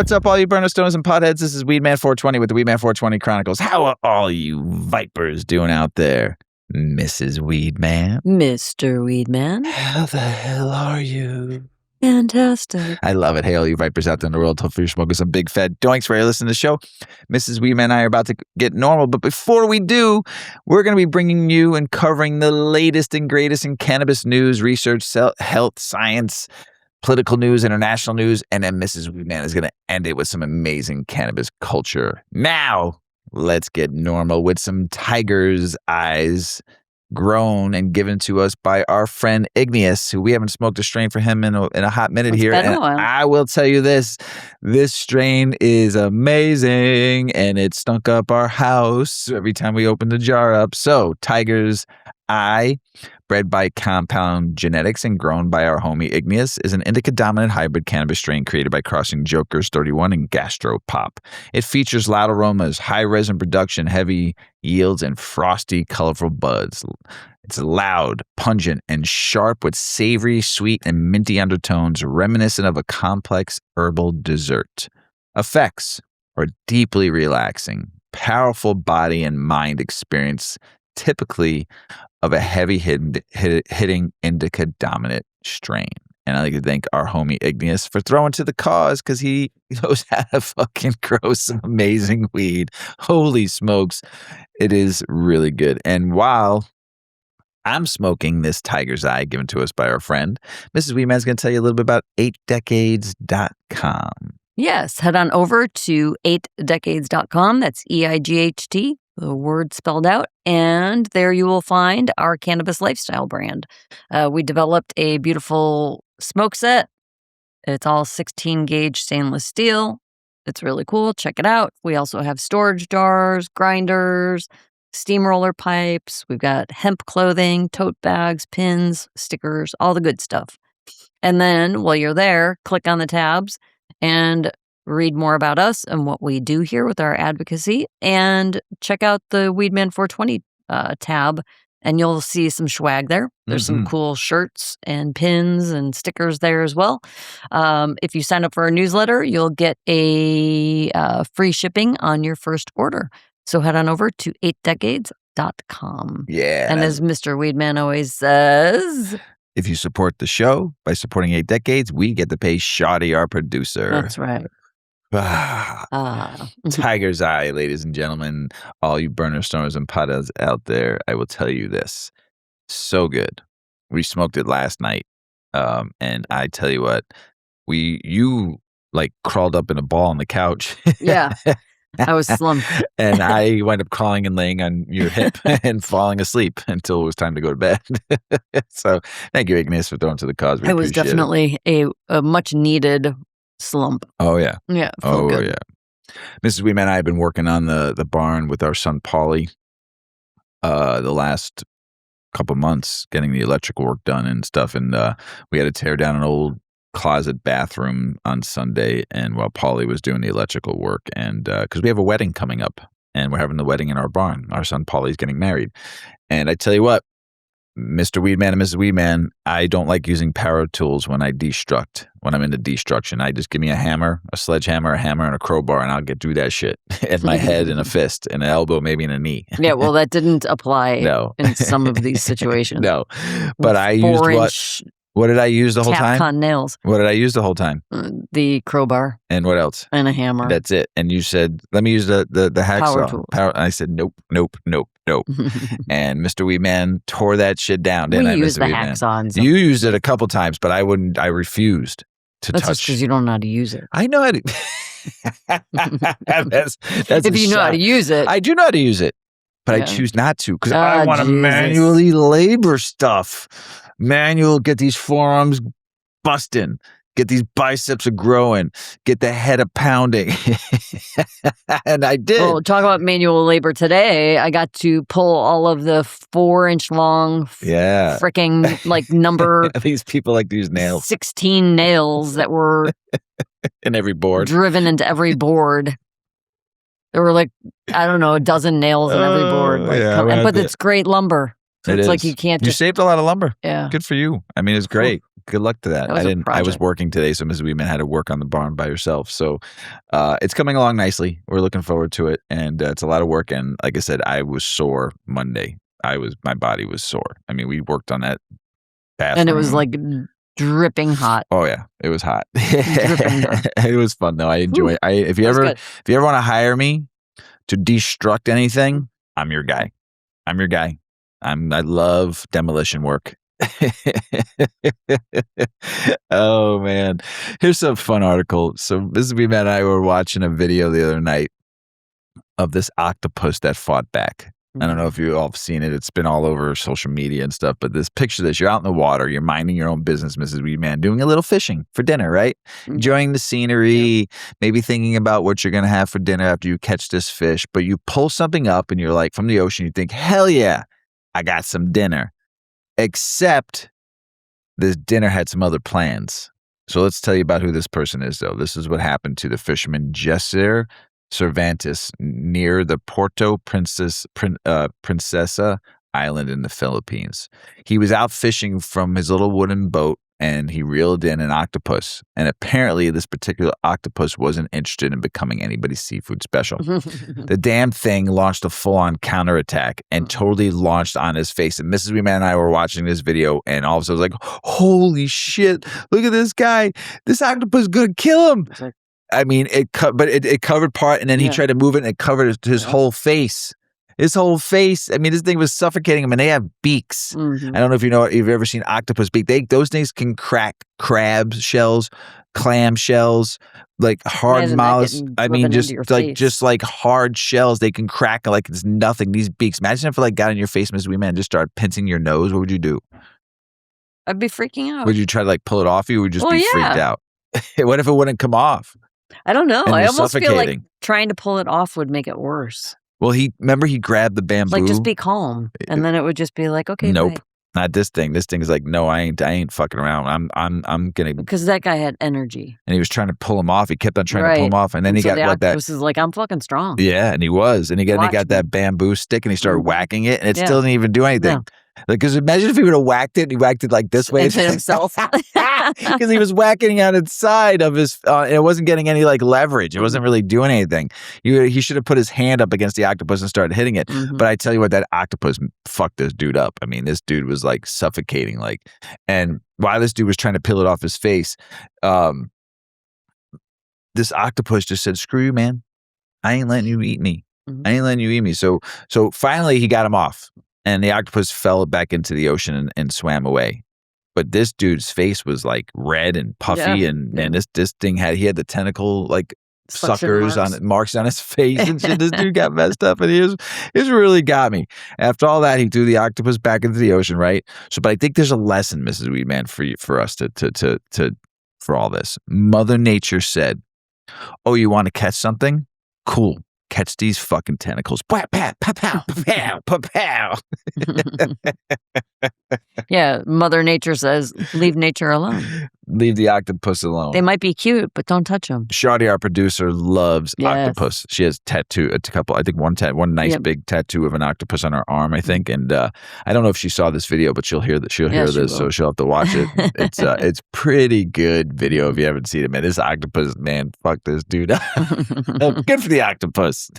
what's up, all you burner stones and potheads? This is Weedman420 with the Weedman420 Chronicles. How are all you vipers doing out there? Mrs. Weedman? Mr. Weedman? How the hell are you? Fantastic. I love it. Hey, all you vipers out there in the world, hopefully you're smoking some big fat doinks where you listen to the show. Mrs. Weedman and I are about to get normal, but before we do, we're going to be bringing you and covering the latest and greatest in cannabis news, research, health, science, political news, international news, and then Mrs. Weedman is going to end it with some amazing cannabis culture. Now, let's get normal with some tiger's eyes grown and given to us by our friend Igneous, who we haven't smoked a strain for him in a hot minute here. And I will tell you this strain is amazing, and it stunk up our house every time we opened the jar up. So, Tiger's Eye, bred by Compound Genetics and grown by our homie Igneous, is an indica-dominant hybrid cannabis strain created by crossing Joker's 31 and Gastropop. It features loud aromas, high resin production, heavy yields, and frosty, colorful buds. It's loud, pungent, and sharp with savory, sweet, and minty undertones reminiscent of a complex herbal dessert. Effects are deeply relaxing, powerful body and mind experience, typically of a heavy hitting indica dominant strain. And I'd like to thank our homie Igneous for throwing to the cause, because he knows how to fucking grow some amazing weed. Holy smokes. It is really good. And while I'm smoking this Tiger's Eye given to us by our friend, Mrs. Weedman is going to tell you a little bit about 8decades.com. Yes, head on over to 8decades.com. That's EIGHT. The word spelled out, and there you will find our cannabis lifestyle brand. We developed a beautiful smoke set. It's all 16-gauge stainless steel. It's really cool. Check it out. We also have storage jars, grinders, steamroller pipes. We've got hemp clothing, tote bags, pins, stickers, all the good stuff. And then while you're there, click on the tabs and read more about us and what we do here with our advocacy, and check out the Weedman420 tab, and you'll see some swag there. There's some cool shirts and pins and stickers there as well. If you sign up for our newsletter, you'll get a free shipping on your first order. So head on over to 8decades.com. Yeah. And as Mr. Weedman always says, if you support the show by supporting 8 Decades, we get to pay Shoddy, our producer. That's right. Tiger's Eye, ladies and gentlemen, all you burner stoners and potheads out there, I will tell you this. So good. We smoked it last night. And I tell you what, you like crawled up in a ball on the couch. Yeah. I was slumped. And I wound up crawling and laying on your hip and falling asleep until it was time to go to bed. So thank you, Igneous, for throwing to the cause. It was definitely a much needed slump. Oh, yeah. Yeah. Oh, good. yeah. Mrs. Weedman and I have been working on the barn with our son, Paulie, the last couple months, getting the electrical work done and stuff. And we had to tear down an old closet bathroom on Sunday, and while Paulie was doing the electrical work, and because we have a wedding coming up, and we're having the wedding in our barn. Our son Paulie's getting married. And I tell you what, Mr. Weedman and Mrs. Weedman, I don't like using power tools when I destruct. When I'm into destruction, I just give me a hammer, a sledgehammer, a hammer, and a crowbar, and I'll get through that shit. And my head and a fist and an elbow, maybe in a knee. Yeah, well, that didn't apply in some of these situations. No, but I used what? What did I use the whole time? Tap on nails. What did I use the whole time? The crowbar. And what else? And a hammer. That's it. And you said, let me use the hacksaw. Power. And I said, nope. And Mr. Weedman tore that shit down, didn't I, Mr. used the Weedman? hacksaw. You used it a couple times, but I refused to touch. That's just because you don't know how to use it. I know how to. that's if you know how to use it. I do know how to use it, but I choose not to because I want to manually labor stuff. Get these forearms busting, get these biceps a growing, get the head a pounding. And I did. Well, talk about manual labor today. I got to pull all of the 4-inch long, freaking like number. These people like to use nails. 16 nails that were in every board, driven into every board. There were like, I don't know, a dozen nails in every board. Like, but it's great lumber. So it's like you can't You saved a lot of lumber. Yeah. Good for you. I mean, it's great. Good luck to that. That was a I was project. working today, so Mrs. Weedman had to work on the barn by herself. So it's coming along nicely. We're looking forward to it, and it's a lot of work. And like I said, I was sore Monday. My body was sore. I mean, we worked on that bathroom, and it was like dripping hot. Oh yeah, it was hot. Dripping hot. It was fun though. I enjoy it. If you ever want to hire me to destruct anything, I'm your guy. I love demolition work. Oh man, here's some fun article. So Mrs. Weedman and I were watching a video the other night of this octopus that fought back. I don't know if you all have seen it. It's been all over social media and stuff. But picture this. You're out in the water. You're minding your own business, Mrs. Weedman, doing a little fishing for dinner, right? Enjoying the scenery, maybe thinking about what you're going to have for dinner after you catch this fish. But you pull something up and you're like, from the ocean, you think, hell yeah, I got some dinner. Except this dinner had some other plans. So let's tell you about who this person is, though. This is what happened to the fisherman Jesser Cervantes near the Puerto Princesa Island in the Philippines. He was out fishing from his little wooden boat and he reeled in an octopus. And apparently this particular octopus wasn't interested in becoming anybody's seafood special. The damn thing launched a full-on counterattack and totally launched on his face. And Mrs. Weedman and I were watching this video and all of a sudden I was like, holy shit, look at this guy. This octopus is going to kill him. I mean, it covered part, and then he tried to move it, and it covered his whole face. His whole face. I mean, this thing was suffocating him, and they have beaks. I don't know if you've ever seen octopus beak. Those things can crack crab shells, clam shells, like hard mollusks. I mean, just like hard shells. They can crack like it's nothing. These beaks. Imagine if it like got in your face, Ms. Weedman, and just started pincing your nose. What would you do? I'd be freaking out. Would you try to like pull it off you? Or would you just be freaked out? What if it wouldn't come off? I don't know. I almost feel like trying to pull it off would make it worse. Well, he grabbed the bamboo. Like, just be calm, and then it would just be like, okay, nope, bye. Not this thing. This thing is like, no, I ain't fucking around. I'm gonna. Because that guy had energy, and he was trying to pull him off. He kept on trying to pull him off, and then he got the like that. Octopus is like, I'm fucking strong. Yeah, and he was, and he got that bamboo stick, and he started whacking it, and it still didn't even do anything. No. Like, because imagine if he would have whacked it, and he whacked it like this way. And hit himself. Because he was whacking on its side of his, it wasn't getting any like leverage. It wasn't really doing anything. He should have put his hand up against the octopus and started hitting it. But I tell you what, that octopus fucked this dude up. I mean, this dude was like suffocating, and while this dude was trying to peel it off his face, this octopus just said, screw you, man. I ain't letting you eat me. I ain't letting you eat me. So finally he got him off. And the octopus fell back into the ocean and swam away. But this dude's face was like red and puffy, and this thing had the tentacle like suckers marks on his face and shit. This dude got messed up, and it really got me. After all that, he threw the octopus back into the ocean, right? So, but I think there's a lesson, Mrs. Weedman, for us for all this. Mother Nature said, "Oh, you want to catch something? Cool. Catch these fucking tentacles." Pow, pow, pow, pow, pow, pow, pow. Yeah, Mother Nature says, leave nature alone. Leave the octopus alone. They might be cute, but don't touch them. Shawty, our producer, loves octopus. She has a couple, I think one nice big tattoo of an octopus on her arm, I think. And I don't know if she saw this video, but she'll hear this, so she'll have to watch it. It's pretty good video if you haven't seen it, man. This octopus, man, fuck this dude up. Good for the octopus.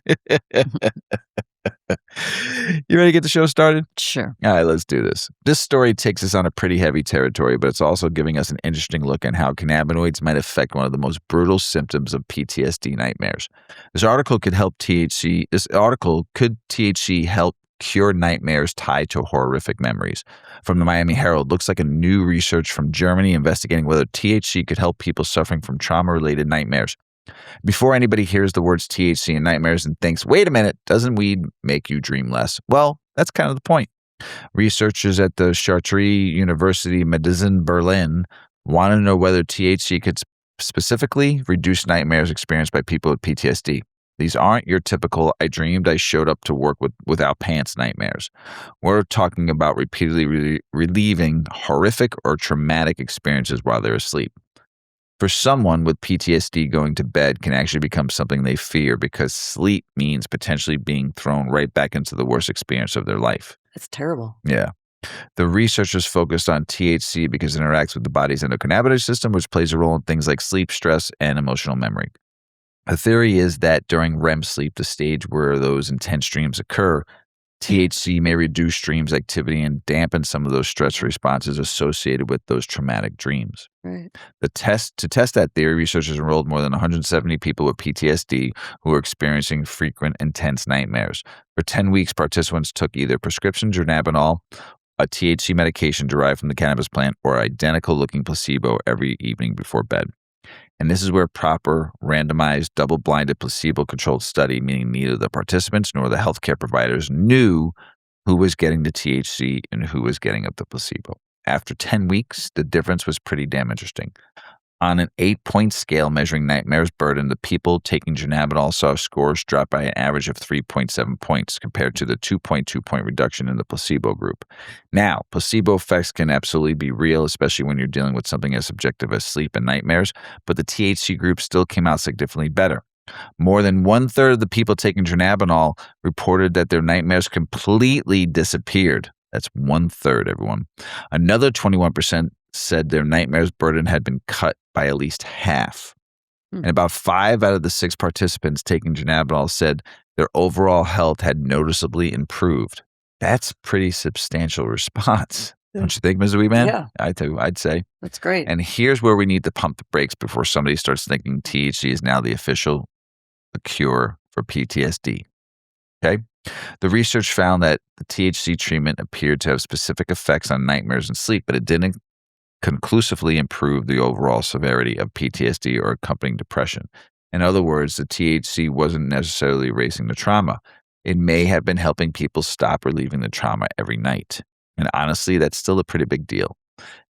You ready to get the show started? Sure. All right, let's do this. This story takes us on a pretty heavy territory, but it's also giving us an interesting look at how cannabinoids might affect one of the most brutal symptoms of PTSD nightmares. This article could THC help cure nightmares tied to horrific memories. From the Miami Herald, looks like a new research from Germany investigating whether THC could help people suffering from trauma-related nightmares. Before anybody hears the words THC and nightmares and thinks, wait a minute, doesn't weed make you dream less? Well, that's kind of the point. Researchers at the Charité University Medicine Berlin want to know whether THC could specifically reduce nightmares experienced by people with PTSD. These aren't your typical, I dreamed I showed up to work without pants nightmares. We're talking about repeatedly relieving horrific or traumatic experiences while they're asleep. For someone with PTSD, going to bed can actually become something they fear because sleep means potentially being thrown right back into the worst experience of their life. That's terrible. Yeah. The researchers focused on THC because it interacts with the body's endocannabinoid system, which plays a role in things like sleep, stress, and emotional memory. The theory is that during REM sleep, the stage where those intense dreams occur, THC may reduce dreams activity and dampen some of those stress responses associated with those traumatic dreams. Right. To test that theory, researchers enrolled more than 170 people with PTSD who were experiencing frequent, intense nightmares. For 10 weeks, participants took either prescription dronabinol, a THC medication derived from the cannabis plant, or identical-looking placebo every evening before bed. And this is where proper, randomized, double-blinded, placebo-controlled study, meaning neither the participants nor the healthcare providers knew who was getting the THC and who was getting the placebo. After 10 weeks, the difference was pretty damn interesting. On an 8-point scale measuring nightmares burden, the people taking dronabinol saw scores drop by an average of 3.7 points compared to the 2.2-point reduction in the placebo group. Now, placebo effects can absolutely be real, especially when you're dealing with something as subjective as sleep and nightmares, but the THC group still came out significantly better. More than 1/3 of the people taking dronabinol reported that their nightmares completely disappeared. That's 1/3, everyone. Another 21% said their nightmares burden had been cut by at least half. And about 5 out of the 6 participants taking dronabinol said their overall health had noticeably improved. That's pretty substantial response. Don't you think, Mrs. Weedman? Yeah. I'd say. That's great. And here's where we need to pump the brakes before somebody starts thinking THC is now the official cure for PTSD. Okay? The research found that the THC treatment appeared to have specific effects on nightmares and sleep, but it didn't conclusively improve the overall severity of PTSD or accompanying depression. In other words, the THC wasn't necessarily erasing the trauma. It may have been helping people stop relieving the trauma every night. And honestly, that's still a pretty big deal.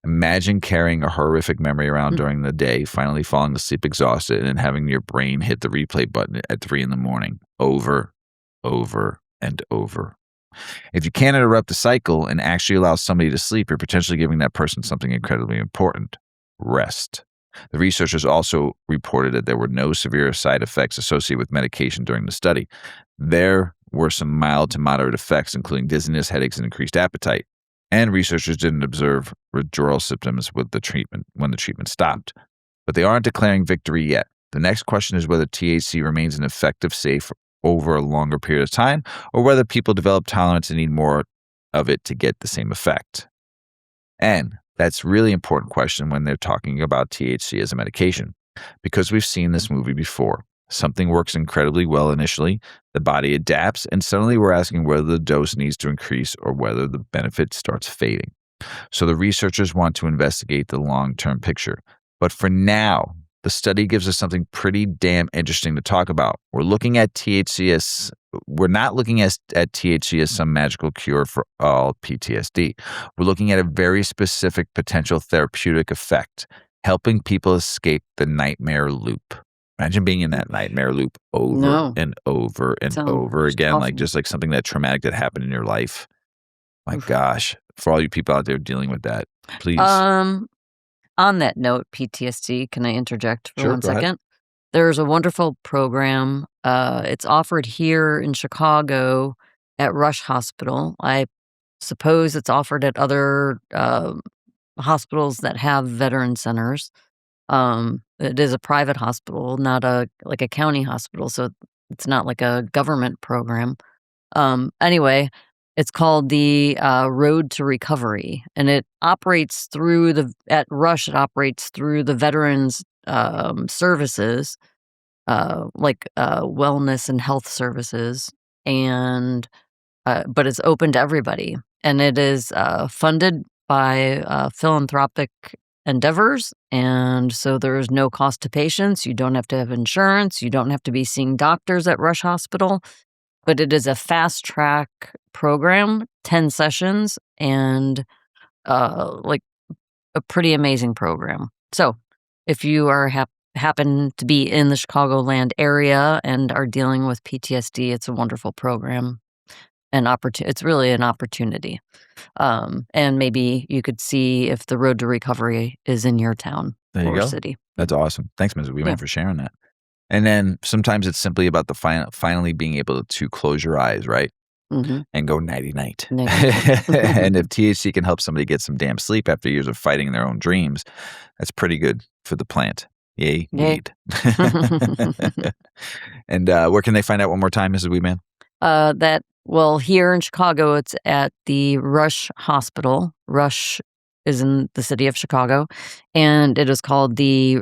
Imagine carrying a horrific memory around during the day, finally falling asleep exhausted, and having your brain hit the replay button at 3 a.m, over, and over. If you can't interrupt the cycle and actually allow somebody to sleep, you're potentially giving that person something incredibly important: rest. The researchers also reported that there were no severe side effects associated with medication during the study. There were some mild to moderate effects, including dizziness, headaches, and increased appetite. And researchers didn't observe withdrawal symptoms with the treatment when the treatment stopped. But they aren't declaring victory yet. The next question is whether THC remains an effective, safe over a longer period of time, or whether people develop tolerance and need more of it to get the same effect. And that's a really important question when they're talking about THC as a medication, because we've seen this movie before. Something works incredibly well initially, the body adapts, and suddenly we're asking whether the dose needs to increase or whether the benefit starts fading. So the researchers want to investigate the long-term picture. But for now, the study gives us something pretty damn interesting to talk about. We're not looking at THC as some magical cure for all PTSD. We're looking at a very specific potential therapeutic effect, helping people escape the nightmare loop. Imagine being in that nightmare loop over and over and over again, awful. just like something that traumatic that happened in your life. My gosh, for all you people out there dealing with that, please. On that note, PTSD, can I interject for Sure, 1 go ahead. second? There's a wonderful program. It's offered here in Chicago at Rush Hospital. I suppose it's offered at other hospitals that have veteran centers. It is a private hospital, not a county hospital, so it's not like a government program. Anyway, it's called the Road to Recovery, and it operates at Rush. It operates through the veterans services, wellness and health services, and but it's open to everybody, and it is funded by philanthropic endeavors, and so there is no cost to patients. You don't have to have insurance. You don't have to be seeing doctors at Rush Hospital. But it is a fast track program, 10 sessions, and a pretty amazing program. So if you are happen to be in the Chicagoland area and are dealing with PTSD, it's a wonderful program. It's really an opportunity. And maybe you could see if the Road to Recovery is in your town or city. That's awesome. Thanks, Mrs. Weedman, for sharing that. And then sometimes it's simply about the finally being able to close your eyes, right? and go nighty-night. Nighty-night. And if THC can help somebody get some damn sleep after years of fighting their own dreams, that's pretty good for the plant. Yay, weed. And where can they find out one more time, Mrs. Weedman? Here in Chicago, it's at the Rush Hospital. Rush is in the city of Chicago, and it is called the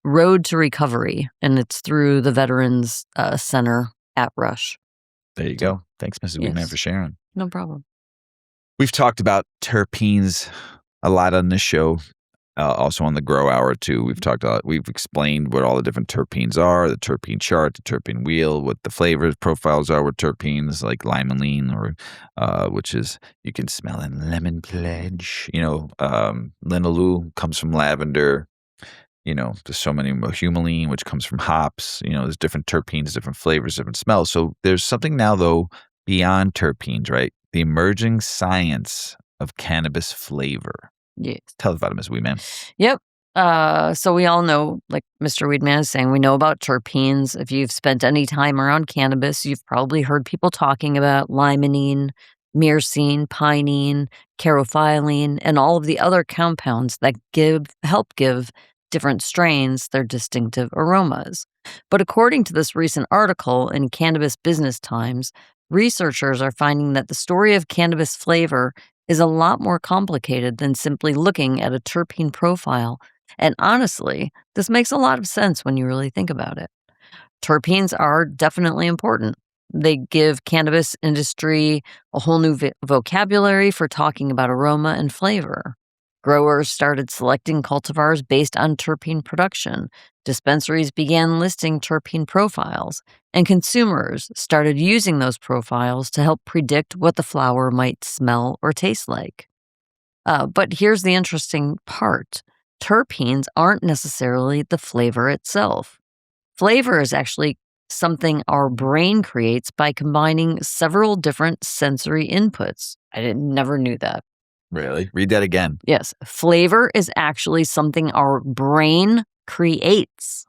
Road to Recovery, and it's through the Veterans Center at Rush. There you go. Thanks, Mrs. Weedman, for sharing. No problem. We've talked about terpenes a lot on this show. Also on the Grow Hour too, we've explained what all the different terpenes are, the terpene chart, the terpene wheel, what the flavor profiles are with terpenes like limonene, or which is you can smell in lemon pledge. Linalool comes from lavender. There's so many humulene, which comes from hops. There's different terpenes, different flavors, different smells. So there's something now though beyond terpenes, right? The emerging science of cannabis flavor. Yes. Tell us about it, Ms. Weedman. Yep. So we all know, like Mr. Weedman is saying, we know about terpenes. If you've spent any time around cannabis, you've probably heard people talking about limonene, myrcene, pinene, carophyllene, and all of the other compounds that help give different strains their distinctive aromas. But according to this recent article in Cannabis Business Times, researchers are finding that the story of cannabis flavor is a lot more complicated than simply looking at a terpene profile. And honestly, this makes a lot of sense when you really think about it. Terpenes are definitely important. They give cannabis industry a whole new vocabulary for talking about aroma and flavor. Growers started selecting cultivars based on terpene production. Dispensaries began listing terpene profiles, and consumers started using those profiles to help predict what the flower might smell or taste like. But here's the interesting part. Terpenes aren't necessarily the flavor itself. Flavor is actually something our brain creates by combining several different sensory inputs. I never knew that. Really? Read that again. Yes. Flavor is actually something our brain creates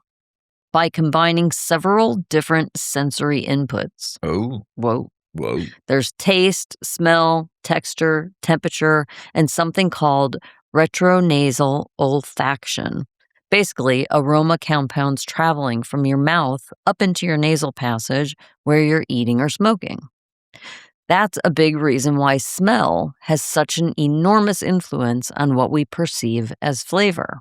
by combining several different sensory inputs. Oh. Whoa. Whoa. There's taste, smell, texture, temperature, and something called retronasal olfaction. Basically, aroma compounds traveling from your mouth up into your nasal passage where you're eating or smoking. That's a big reason why smell has such an enormous influence on what we perceive as flavor.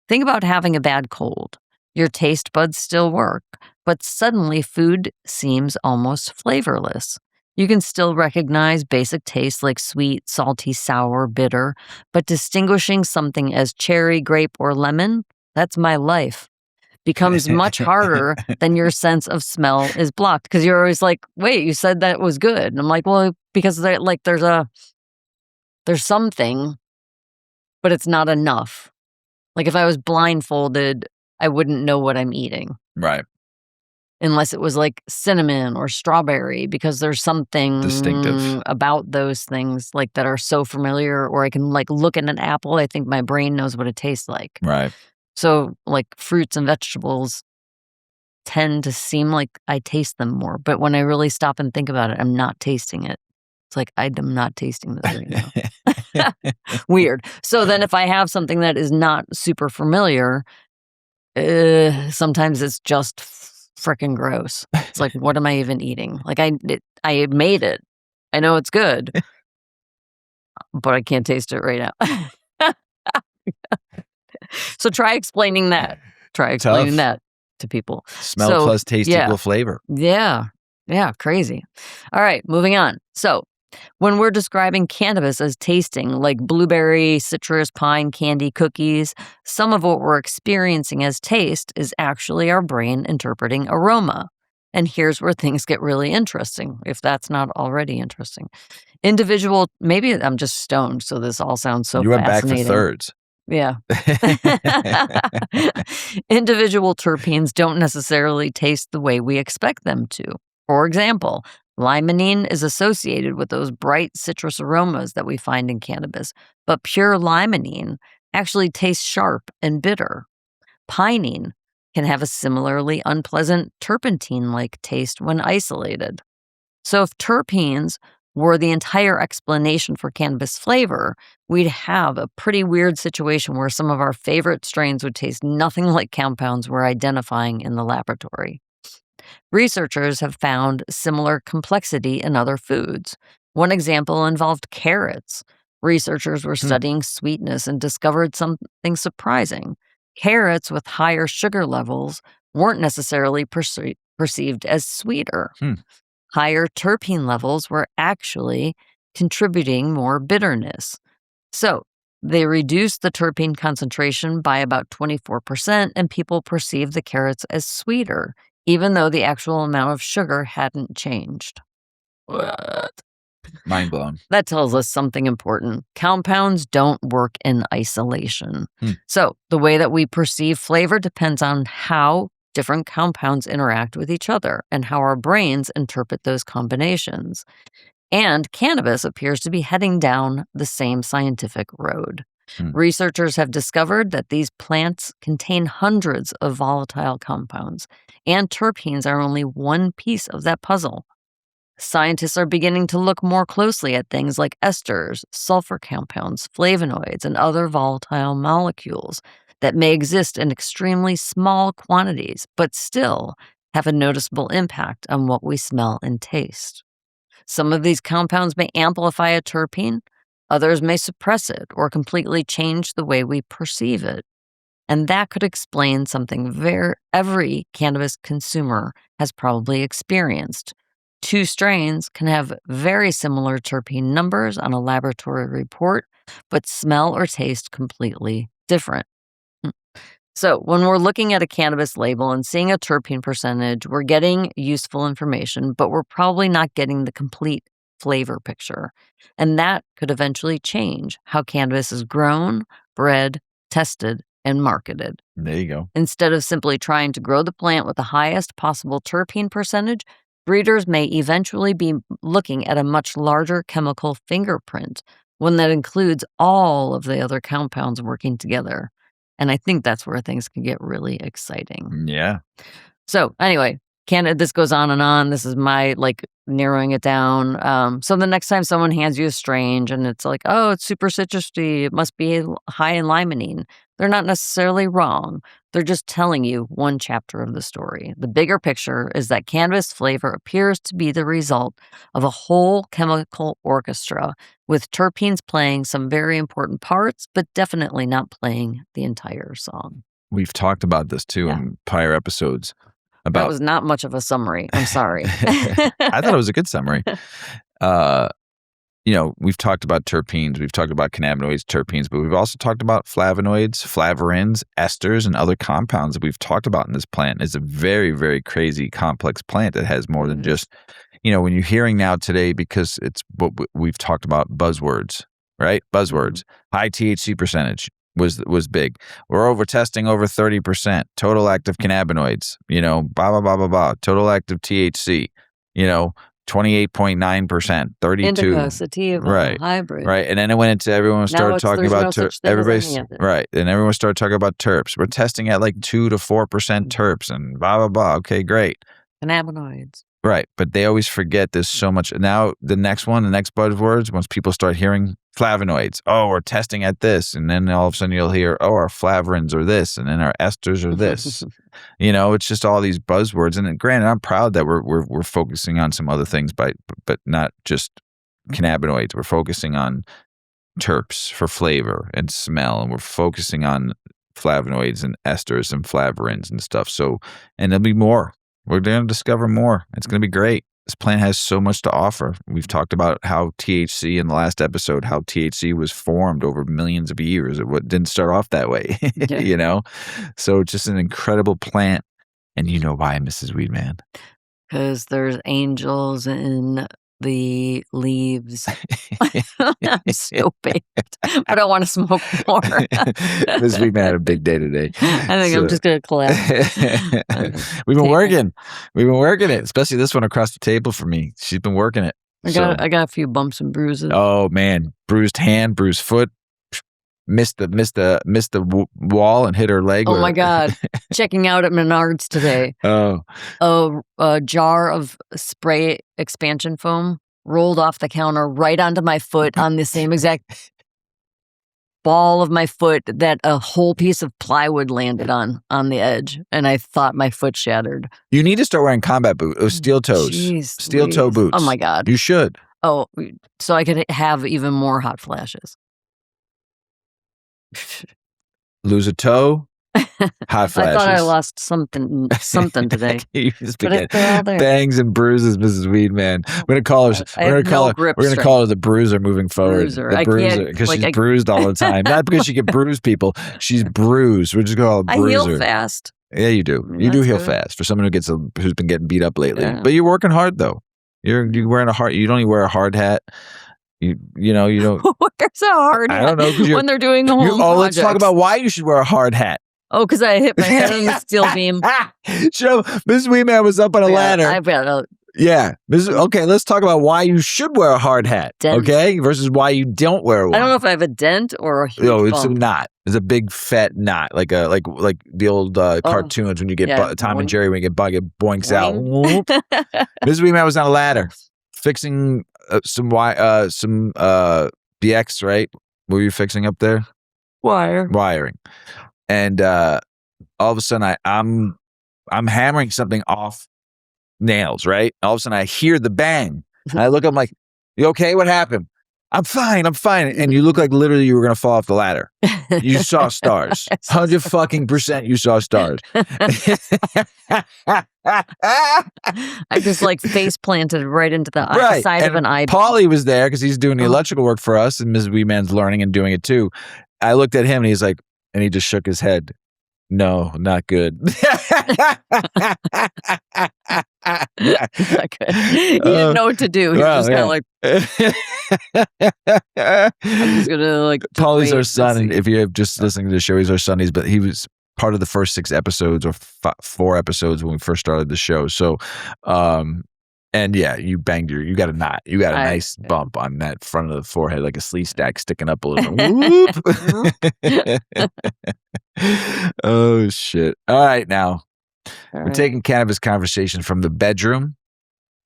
Think about having a bad cold. Your taste buds still work, but suddenly food seems almost flavorless. You can still recognize basic tastes like sweet, salty, sour, bitter, but distinguishing something as cherry, grape, or lemon, that's my life. Becomes much harder than your sense of smell is blocked, because you're always like, wait, you said that was good. And I'm like, well, because there's something, but it's not enough. Like if I was blindfolded, I wouldn't know what I'm eating. Right. Unless it was like cinnamon or strawberry, because there's something distinctive about those things like that are so familiar, or I can like look at an apple. I think my brain knows what it tastes like. Right. So, like, fruits and vegetables tend to seem like I taste them more. But when I really stop and think about it, I'm not tasting it. It's like, I'm not tasting this right now. Weird. So then if I have something that is not super familiar, sometimes it's just freaking gross. It's like, what am I even eating? Like, I made it. I know it's good, but I can't taste it right now. So try explaining that. That to people. Smell plus taste equal flavor. Yeah. Yeah. Crazy. All right. Moving on. So when we're describing cannabis as tasting like blueberry, citrus, pine, candy, cookies, some of what we're experiencing as taste is actually our brain interpreting aroma. And here's where things get really interesting, if that's not already interesting. Maybe I'm just stoned, so this all sounds so fascinating. You went back for thirds. Yeah. Individual terpenes don't necessarily taste the way we expect them to. For example, limonene is associated with those bright citrus aromas that we find in cannabis, but pure limonene actually tastes sharp and bitter. Pinene can have a similarly unpleasant turpentine-like taste when isolated. So if terpenes were the entire explanation for cannabis flavor, we'd have a pretty weird situation where some of our favorite strains would taste nothing like compounds we're identifying in the laboratory. Researchers have found similar complexity in other foods. One example involved carrots. Researchers were studying sweetness and discovered something surprising. Carrots with higher sugar levels weren't necessarily perceived as sweeter. Higher terpene levels were actually contributing more bitterness. So they reduced the terpene concentration by about 24%, and people perceived the carrots as sweeter, even though the actual amount of sugar hadn't changed. What? Mind blown. That tells us something important. Compounds don't work in isolation. So the way that we perceive flavor depends on how different compounds interact with each other and how our brains interpret those combinations. And cannabis appears to be heading down the same scientific road. Researchers have discovered that these plants contain hundreds of volatile compounds, and terpenes are only one piece of that puzzle. Scientists are beginning to look more closely at things like esters, sulfur compounds, flavonoids, and other volatile molecules that may exist in extremely small quantities, but still have a noticeable impact on what we smell and taste. Some of these compounds may amplify a terpene, others may suppress it or completely change the way we perceive it. And that could explain something every cannabis consumer has probably experienced. Two strains can have very similar terpene numbers on a laboratory report, but smell or taste completely different. So when we're looking at a cannabis label and seeing a terpene percentage, we're getting useful information, but we're probably not getting the complete flavor picture. And that could eventually change how cannabis is grown, bred, tested, and marketed. There you go. Instead of simply trying to grow the plant with the highest possible terpene percentage, breeders may eventually be looking at a much larger chemical fingerprint, one that includes all of the other compounds working together. And I think that's where things can get really exciting. Yeah. So anyway, this goes on and on. This is my narrowing it down. So the next time someone hands you a strain and it's like, oh, it's super citrusy, it must be high in limonene. They're not necessarily wrong. They're just telling you one chapter of the story. The bigger picture is that cannabis flavor appears to be the result of a whole chemical orchestra, with terpenes playing some very important parts, but definitely not playing the entire song. We've talked about this too in prior episodes. That was not much of a summary. I'm sorry. I thought it was a good summary. We've talked about terpenes, we've talked about cannabinoids, terpenes, but we've also talked about flavonoids, flavorins, esters, and other compounds that we've talked about in this plant. It's a very, very crazy, complex plant that has more than just, when you're hearing now today, because it's what we've talked about, buzzwords, right? Buzzwords. High THC percentage was big. We're over testing over 30%. Total active cannabinoids, blah, blah, blah, blah, blah. Total active THC, 28.9%, 32. Indica, sativa, hybrid. Right. And then it went into everyone started talking about everybody's right. And everyone started talking about terps. We're testing at 2 to 4% terps and blah, blah, blah. Okay, great. Cannabinoids. Right. But they always forget there's so much. Now, the next buzzwords, once people start hearing flavonoids, oh, we're testing at this. And then all of a sudden you'll hear, oh, our flavorins are this. And then our esters are this. It's just all these buzzwords. And granted, I'm proud that we're focusing on some other things, but not just cannabinoids. We're focusing on terps for flavor and smell. And we're focusing on flavonoids and esters and flavorins and stuff. So, and there'll be more. We're going to discover more. It's going to be great. This plant has so much to offer. We've talked about how THC in the last episode, how THC was formed over millions of years. It didn't start off that way, So it's just an incredible plant. And you know why, Mrs. Weedman? Because there's angels in the leaves. I'm so baked. I don't want to smoke more. Mrs. Weedman had a big day today. I think I'm just going to collapse. We've been working. We've been working it, especially this one across the table for me. She's been working it. I got a few bumps and bruises. Oh, man. Bruised hand, bruised foot. missed the wall and hit her leg. Oh my God. Checking out at Menards today. Oh. A jar of spray expansion foam rolled off the counter right onto my foot on the same exact ball of my foot that a whole piece of plywood landed on the edge, and I thought my foot shattered. You need to start wearing combat boots, or steel toes. Jeez, steel toe boots. Oh my God. You should. Oh, so I could have even more hot flashes. Lose a toe, hot flashes. I thought I lost something today. You just But begin they're all there. bangs and bruises, Mrs. Weedman. We're gonna call her. We're gonna call her the Bruiser moving forward. Bruiser. The Bruiser, because she's bruised all the time. Not because she can bruise people. She's bruised. We're just gonna call her Bruiser. I heal fast. Yeah, you do. You do heal good. fast for someone who's been getting beat up lately. Yeah. But you're working hard though. You're wearing a hard. You don't even wear a hard hat. You don't. Where's a hard hat? I don't know, when they're doing home projects. Let's talk about why you should wear a hard hat. Oh, because I hit my head on the steel beam. So Mrs. Weedman was up on a ladder. I've got a Okay, let's talk about why you should wear a hard hat. Dent. Okay, versus why you don't wear one. I don't know if I have a dent or a huge No, it's a bump. knot. It's a big fat knot, like the old cartoons when you get Tom and Jerry when you get bug, it boinks out. Mrs. Weedman was on a ladder fixing some BX, right? What were you fixing up there? Wiring. And all of a sudden I'm hammering something off nails, right? All of a sudden I hear the bang. And I look, I'm like, you okay? What happened? I'm fine. And you look like literally you were going to fall off the ladder. You saw stars. 100% you saw stars. I just face planted right into the side of an eye. Paulie was there because he's doing the electrical work for us, and Mrs. Weedman's learning and doing it too. I looked at him and he's like, and he just shook his head. No, not good. Not good. He didn't know what to do. He was just kind of like, I'm just gonna Paulie's our son, and if you're just listening to the show, he's our son. He was part of the first 6 episodes or 4 episodes when we first started the show. So, and yeah, you got a knot. You got a nice bump on that front of the forehead, like a sleeve stack sticking up a little bit. Oh, shit. All right, now. We're taking cannabis conversation from the bedroom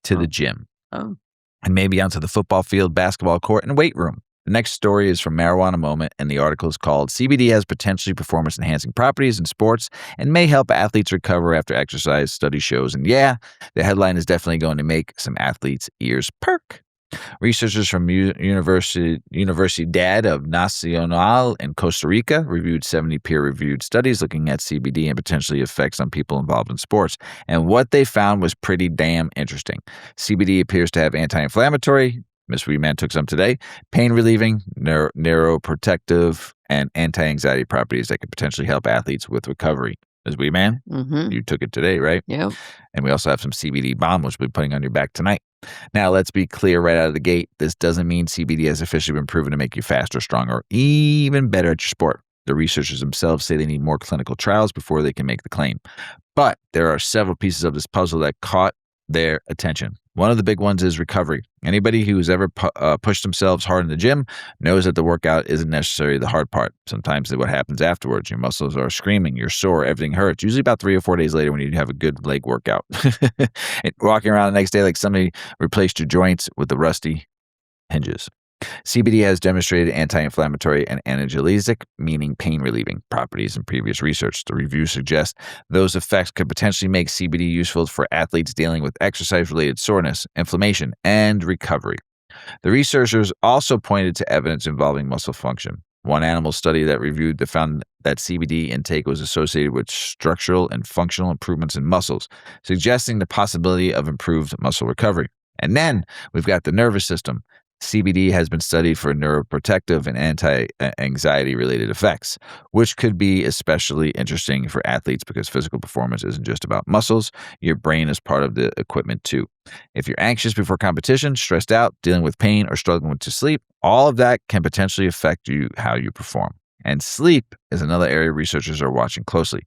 to the gym. Oh. And maybe onto the football field, basketball court, and weight room. The next story is from Marijuana Moment, and the article is called CBD has potentially performance-enhancing properties in sports and may help athletes recover after exercise, study shows. And yeah, the headline is definitely going to make some athletes' ears perk. Researchers from Universidad of Nacional in Costa Rica reviewed 70 peer-reviewed studies looking at CBD and potentially effects on people involved in sports. And what they found was pretty damn interesting. CBD appears to have anti-inflammatory, Ms. Weedman took some today, pain-relieving, neuroprotective, and anti-anxiety properties that could potentially help athletes with recovery. Ms. Weedman, you took it today, right? Yeah. And we also have some CBD balm, which we'll be putting on your back tonight. Now, let's be clear right out of the gate. This doesn't mean CBD has officially been proven to make you faster, stronger, or even better at your sport. The researchers themselves say they need more clinical trials before they can make the claim. But there are several pieces of this puzzle that caught their attention. One of the big ones is recovery. Anybody who's ever pushed themselves hard in the gym knows that the workout isn't necessarily the hard part. Sometimes what happens afterwards, your muscles are screaming, you're sore, everything hurts. Usually about 3 or 4 days later when you have a good leg workout. And walking around the next day like somebody replaced your joints with the rusty hinges. CBD has demonstrated anti-inflammatory and analgesic, meaning pain-relieving, properties in previous research. The review suggests those effects could potentially make CBD useful for athletes dealing with exercise-related soreness, inflammation, and recovery. The researchers also pointed to evidence involving muscle function. One animal study that reviewed found that CBD intake was associated with structural and functional improvements in muscles, suggesting the possibility of improved muscle recovery. And then we've got the nervous system. CBD has been studied for neuroprotective and anti-anxiety related effects, which could be especially interesting for athletes because physical performance isn't just about muscles. Your brain is part of the equipment too. If you're anxious before competition, stressed out, dealing with pain, or struggling to sleep, all of that can potentially affect how you perform. And sleep is another area researchers are watching closely.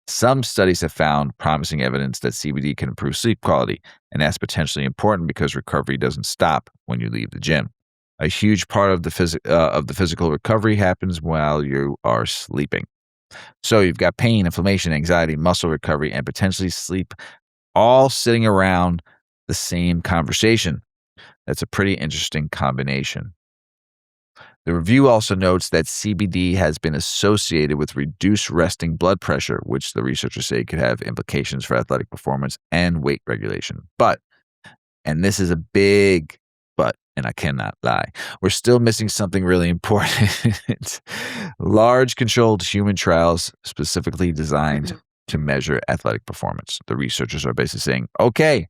Some studies have found promising evidence that CBD can improve sleep quality, and that's potentially important because recovery doesn't stop when you leave the gym. A huge part of the physical recovery happens while you are sleeping. So you've got pain, inflammation, anxiety, muscle recovery, and potentially sleep all sitting around the same conversation. That's a pretty interesting combination. The review also notes that CBD has been associated with reduced resting blood pressure, which the researchers say could have implications for athletic performance and weight regulation. But, and this is a big but, and I cannot lie, we're still missing something really important. Large controlled human trials specifically designed to measure athletic performance. The researchers are basically saying, okay,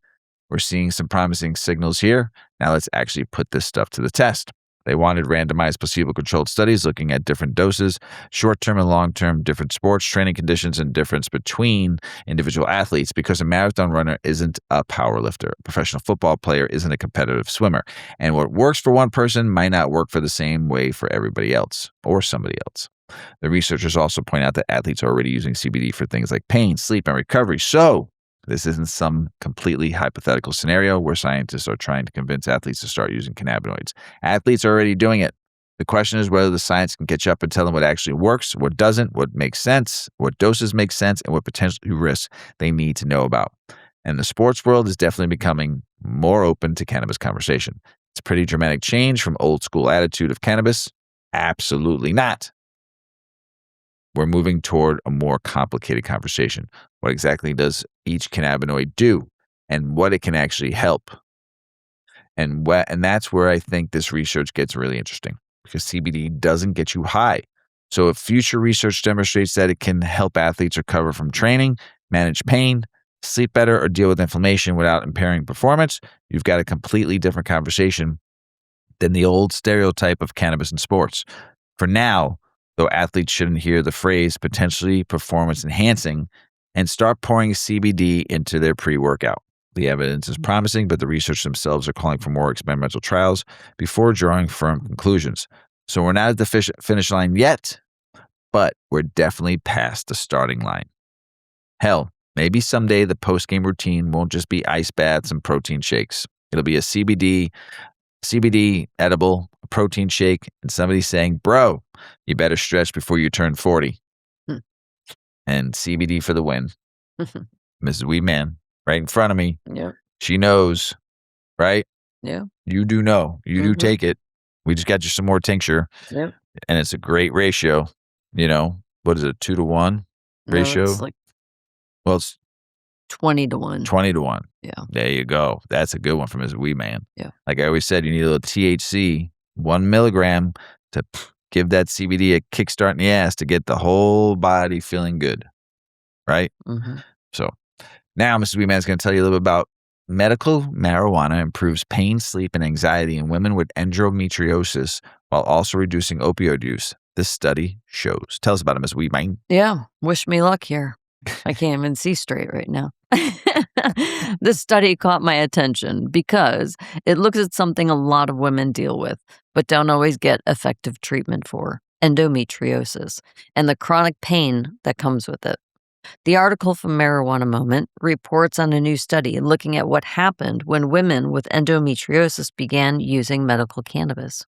we're seeing some promising signals here. Now let's actually put this stuff to the test. They wanted randomized placebo-controlled studies looking at different doses, short-term and long-term, different sports, training conditions, and difference between individual athletes, because a marathon runner isn't a power lifter. A professional football player isn't a competitive swimmer. And what works for one person might not work for the same way for everybody else or somebody else. The researchers also point out that athletes are already using CBD for things like pain, sleep, and recovery. So this isn't some completely hypothetical scenario where scientists are trying to convince athletes to start using cannabinoids. Athletes are already doing it. The question is whether the science can catch up and tell them what actually works, what doesn't, what makes sense, what doses make sense, and what potential risks they need to know about. And the sports world is definitely becoming more open to cannabis conversation. It's a pretty dramatic change from old school attitude of cannabis. Absolutely not. We're moving toward a more complicated conversation. What exactly does each cannabinoid do and what it can actually help? And that's where I think this research gets really interesting, because CBD doesn't get you high. So if future research demonstrates that it can help athletes recover from training, manage pain, sleep better, or deal with inflammation without impairing performance, you've got a completely different conversation than the old stereotype of cannabis in sports. For now, though, athletes shouldn't hear the phrase potentially performance enhancing and start pouring CBD into their pre-workout. The evidence is promising, but the researchers themselves are calling for more experimental trials before drawing firm conclusions. So we're not at the finish line yet, but we're definitely past the starting line. Hell, maybe someday the post-game routine won't just be ice baths and protein shakes. It'll be a CBD edible, a protein shake, and somebody saying, bro, you better stretch before you turn 40. And CBD for the win. Mrs. Weedman, right in front of me. Yeah. She knows, right? Yeah. You do know. You do take it. We just got you some more tincture. Yep. And it's a great ratio. You know, what is it, 2-to-1 ratio? No, it's like Well, it's 20-to-1. 20-to-1. Yeah. There you go. That's a good one from Mrs. Weedman. Yeah. Like I always said, you need a little THC, 1 milligram, to give that CBD a kickstart in the ass to get the whole body feeling good. Right? So now Mrs. Weedman is going to tell you a little bit about medical marijuana improves pain, sleep, and anxiety in women with endometriosis while also reducing opioid use. This study shows. Tell us about it, Ms. Weedman. Yeah. Wish me luck here. I can't even see straight right now. This study caught my attention because it looks at something a lot of women deal with, but don't always get effective treatment for: endometriosis and the chronic pain that comes with it. The article from Marijuana Moment reports on a new study looking at what happened when women with endometriosis began using medical cannabis.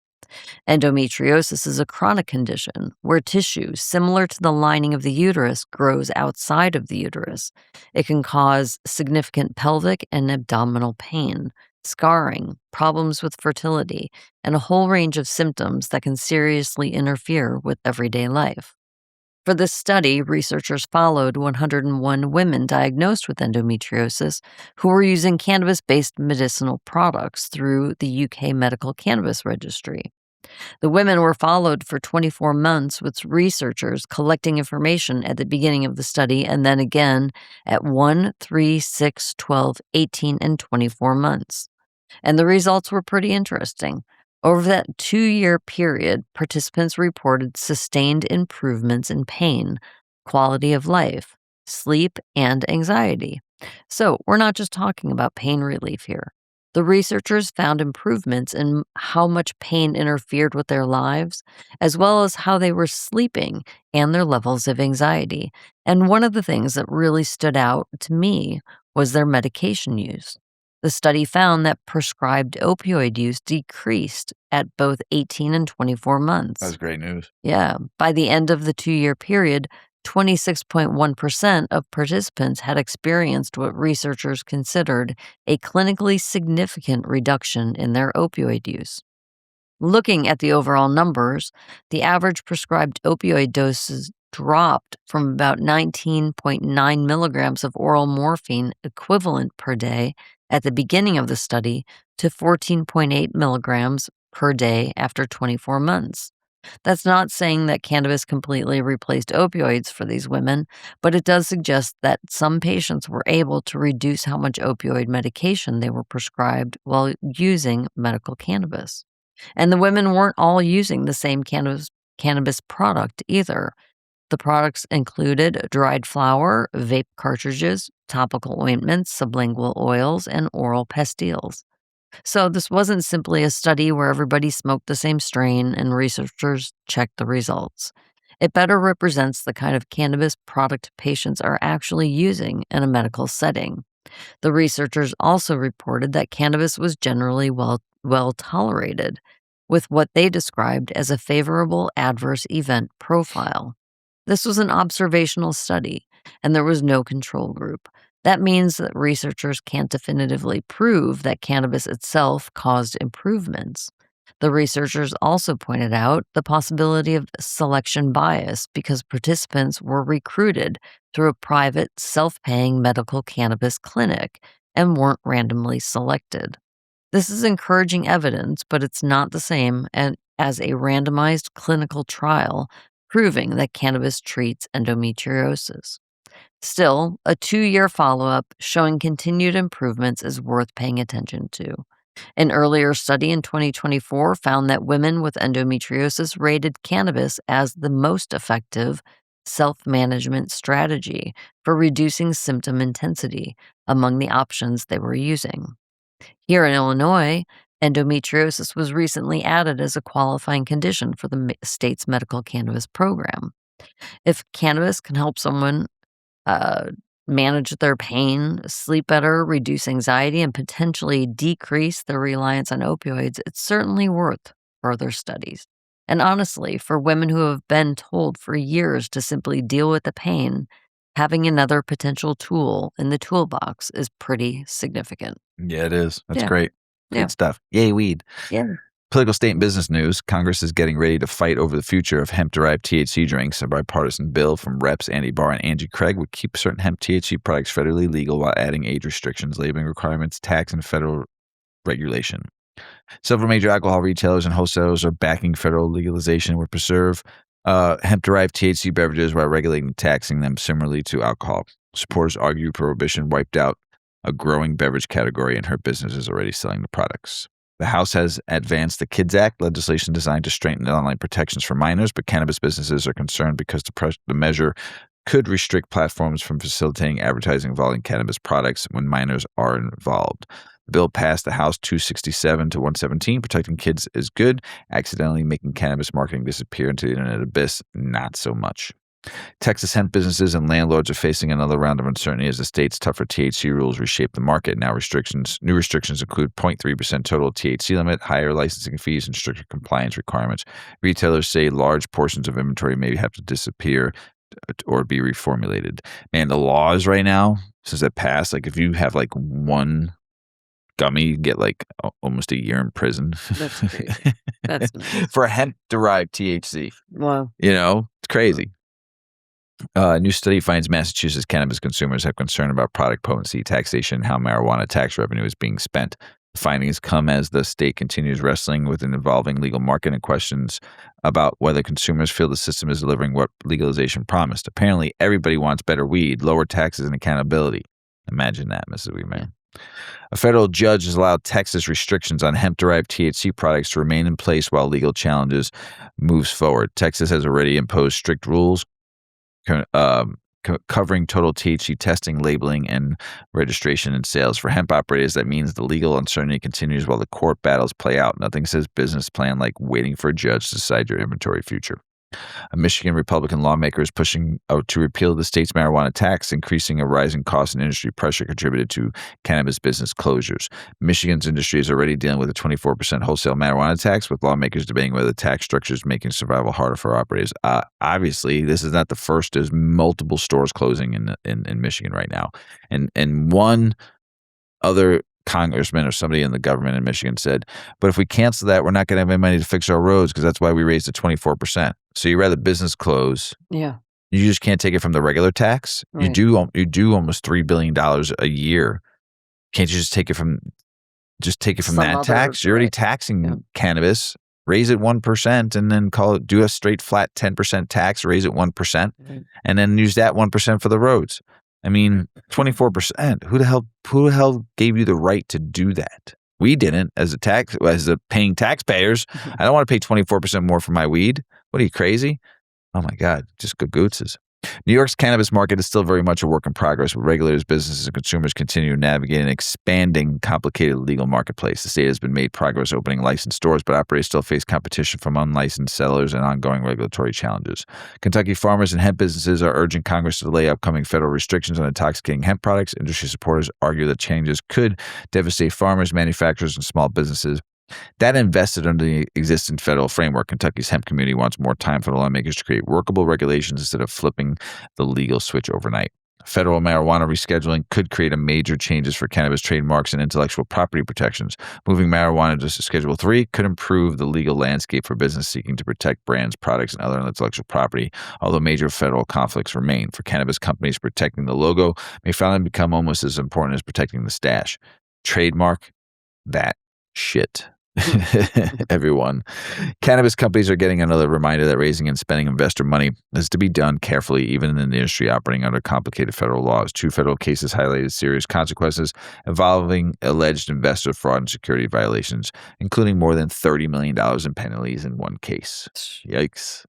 Endometriosis is a chronic condition where tissue similar to the lining of the uterus grows outside of the uterus. It can cause significant pelvic and abdominal pain, scarring, problems with fertility, and a whole range of symptoms that can seriously interfere with everyday life. For this study, researchers followed 101 women diagnosed with endometriosis who were using cannabis-based medicinal products through the UK Medical Cannabis Registry. The women were followed for 24 months, with researchers collecting information at the beginning of the study and then again at 1, 3, 6, 12, 18, and 24 months. And the results were pretty interesting. Over that 2-year period, participants reported sustained improvements in pain, quality of life, sleep, and anxiety. So we're not just talking about pain relief here. The researchers found improvements in how much pain interfered with their lives, as well as how they were sleeping and their levels of anxiety. And one of the things that really stood out to me was their medication use. The study found that prescribed opioid use decreased at both 18 and 24 months. That's great news. Yeah. By the end of the 2-year period, 26.1% of participants had experienced what researchers considered a clinically significant reduction in their opioid use. Looking at the overall numbers, the average prescribed opioid doses dropped from about 19.9 milligrams of oral morphine equivalent per day at the beginning of the study to 14.8 milligrams per day after 24 months. That's not saying that cannabis completely replaced opioids for these women, but it does suggest that some patients were able to reduce how much opioid medication they were prescribed while using medical cannabis. And the women weren't all using the same cannabis product either. The products included dried flower, vape cartridges, topical ointments, sublingual oils, and oral pastilles. So this wasn't simply a study where everybody smoked the same strain and researchers checked the results. It better represents the kind of cannabis product patients are actually using in a medical setting. The researchers also reported that cannabis was generally well tolerated, with what they described as a favorable adverse event profile. This was an observational study, and there was no control group. That means that researchers can't definitively prove that cannabis itself caused improvements. The researchers also pointed out the possibility of selection bias because participants were recruited through a private, self-paying medical cannabis clinic and weren't randomly selected. This is encouraging evidence, but it's not the same as a randomized clinical trial proving that cannabis treats endometriosis. Still, a 2-year follow-up showing continued improvements is worth paying attention to. An earlier study in 2024 found that women with endometriosis rated cannabis as the most effective self-management strategy for reducing symptom intensity among the options they were using. Here in Illinois, endometriosis was recently added as a qualifying condition for the state's medical cannabis program. If cannabis can help someone manage their pain, sleep better, reduce anxiety, and potentially decrease their reliance on opioids, it's certainly worth further studies. And honestly, for women who have been told for years to simply deal with the pain, having another potential tool in the toolbox is pretty significant. Yeah, it is. That's Yeah. great. Good Yeah. stuff. Yay, weed. Yeah. Political, state, and business news. Congress is getting ready to fight over the future of hemp-derived THC drinks. A bipartisan bill from Reps Andy Barr and Angie Craig would keep certain hemp THC products federally legal while adding age restrictions, labeling requirements, tax, and federal regulation. Several major alcohol retailers and wholesalers are backing federal legalization would preserve hemp-derived THC beverages while regulating and taxing them similarly to alcohol. Supporters argue prohibition wiped out a growing beverage category and her business is already selling the products. The House has advanced the KIDS Act, legislation designed to strengthen online protections for minors, but cannabis businesses are concerned because the measure could restrict platforms from facilitating advertising involving cannabis products when minors are involved. The bill passed the House 267 to 117. Protecting kids is good. Accidentally making cannabis marketing disappear into the internet abyss, not so much. Texas hemp businesses and landlords are facing another round of uncertainty as the state's tougher THC rules reshape the market. Now new restrictions include 0.3% total THC limit, higher licensing fees, and stricter compliance requirements. Retailers say large portions of inventory may have to disappear or be reformulated. Man, the laws right now, since it passed, like if you have like one gummy, you get like almost a year in prison. That's crazy. That's nice. For hemp-derived THC. Wow. You know, it's crazy. A new study finds Massachusetts cannabis consumers have concern about product potency, taxation, and how marijuana tax revenue is being spent. The findings come as the state continues wrestling with an evolving legal market and questions about whether consumers feel the system is delivering what legalization promised. Apparently, everybody wants better weed, lower taxes, and accountability. Imagine that, Mrs. Weedman. A federal judge has allowed Texas restrictions on hemp-derived THC products to remain in place while legal challenges moves forward. Texas has already imposed strict rules covering total THC testing, labeling, and registration and sales. For hemp operators, that means the legal uncertainty continues while the court battles play out. Nothing says business plan like waiting for a judge to decide your inventory future. A Michigan Republican lawmaker is pushing to repeal the state's marijuana tax, increasing a rising cost and industry pressure contributed to cannabis business closures. Michigan's industry is already dealing with a 24% wholesale marijuana tax, with lawmakers debating whether the tax structure is making survival harder for operators. Obviously, this is not the first. There's multiple stores closing in Michigan right now. And one other congressman or somebody in the government in Michigan said, but if we cancel that, we're not going to have any money to fix our roads because that's why we raised it 24%. So you rather business close. Yeah. You just can't take it from the regular tax. Right. You do almost $3 billion a year. Can't you just take it from that tax? You're already taxing cannabis. Raise it 1% and then do a straight flat 10% tax, raise it 1%, and then use that 1% for the roads. I mean, 24%. Who the hell gave you the right to do that? We didn't as a paying taxpayers. I don't want to pay 24% more for my weed. What are you, crazy? Oh my God, just googootzes. New York's cannabis market is still very much a work in progress, with regulators, businesses, and consumers continue to navigate an expanding, complicated legal marketplace. The state has been made progress opening licensed stores, but operators still face competition from unlicensed sellers and ongoing regulatory challenges. Kentucky farmers and hemp businesses are urging Congress to delay upcoming federal restrictions on intoxicating hemp products. Industry supporters argue that changes could devastate farmers, manufacturers, and small businesses that invested under the existing federal framework. Kentucky's hemp community wants more time for the lawmakers to create workable regulations instead of flipping the legal switch overnight. Federal marijuana rescheduling could create major changes for cannabis trademarks and intellectual property protections. Moving marijuana to Schedule 3 could improve the legal landscape for business seeking to protect brands, products, and other intellectual property, although major federal conflicts remain. For cannabis companies, protecting the logo may finally become almost as important as protecting the stash. Trademark that shit. Everyone. Cannabis companies are getting another reminder that raising and spending investor money is to be done carefully, even in the industry operating under complicated federal laws. 2 federal cases highlighted serious consequences involving alleged investor fraud and security violations, including more than $30 million in penalties in one case. Yikes.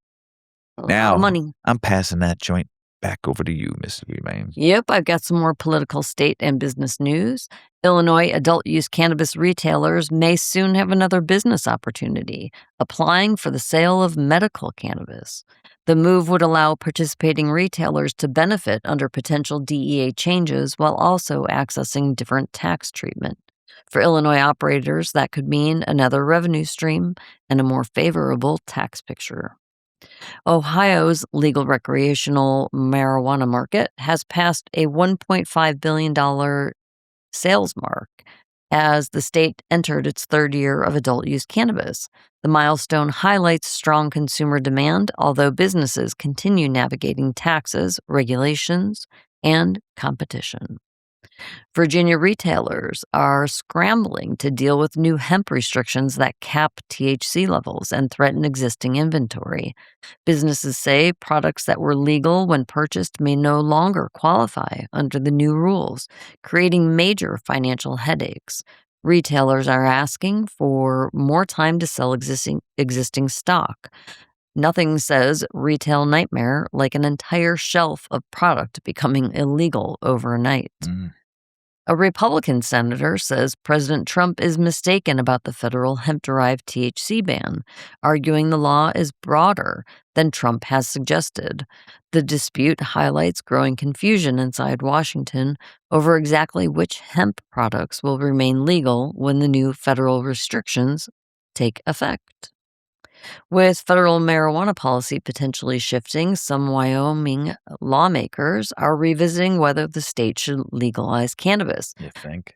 Now, money. I'm passing that joint back over to you, Mrs. Weedman. Yep, I've got some more political, state, and business news. Illinois adult-use cannabis retailers may soon have another business opportunity, applying for the sale of medical cannabis. The move would allow participating retailers to benefit under potential DEA changes while also accessing different tax treatment. For Illinois operators, that could mean another revenue stream and a more favorable tax picture. Ohio's legal recreational marijuana market has passed a $1.5 billion sales mark as the state entered its 3rd year of adult use cannabis. The milestone highlights strong consumer demand, although businesses continue navigating taxes, regulations, and competition. Virginia retailers are scrambling to deal with new hemp restrictions that cap THC levels and threaten existing inventory. Businesses say products that were legal when purchased may no longer qualify under the new rules, creating major financial headaches. Retailers are asking for more time to sell existing stock. Nothing says retail nightmare like an entire shelf of product becoming illegal overnight. A Republican senator says President Trump is mistaken about the federal hemp-derived THC ban, arguing the law is broader than Trump has suggested. The dispute highlights growing confusion inside Washington over exactly which hemp products will remain legal when the new federal restrictions take effect. With federal marijuana policy potentially shifting, some Wyoming lawmakers are revisiting whether the state should legalize cannabis. You think?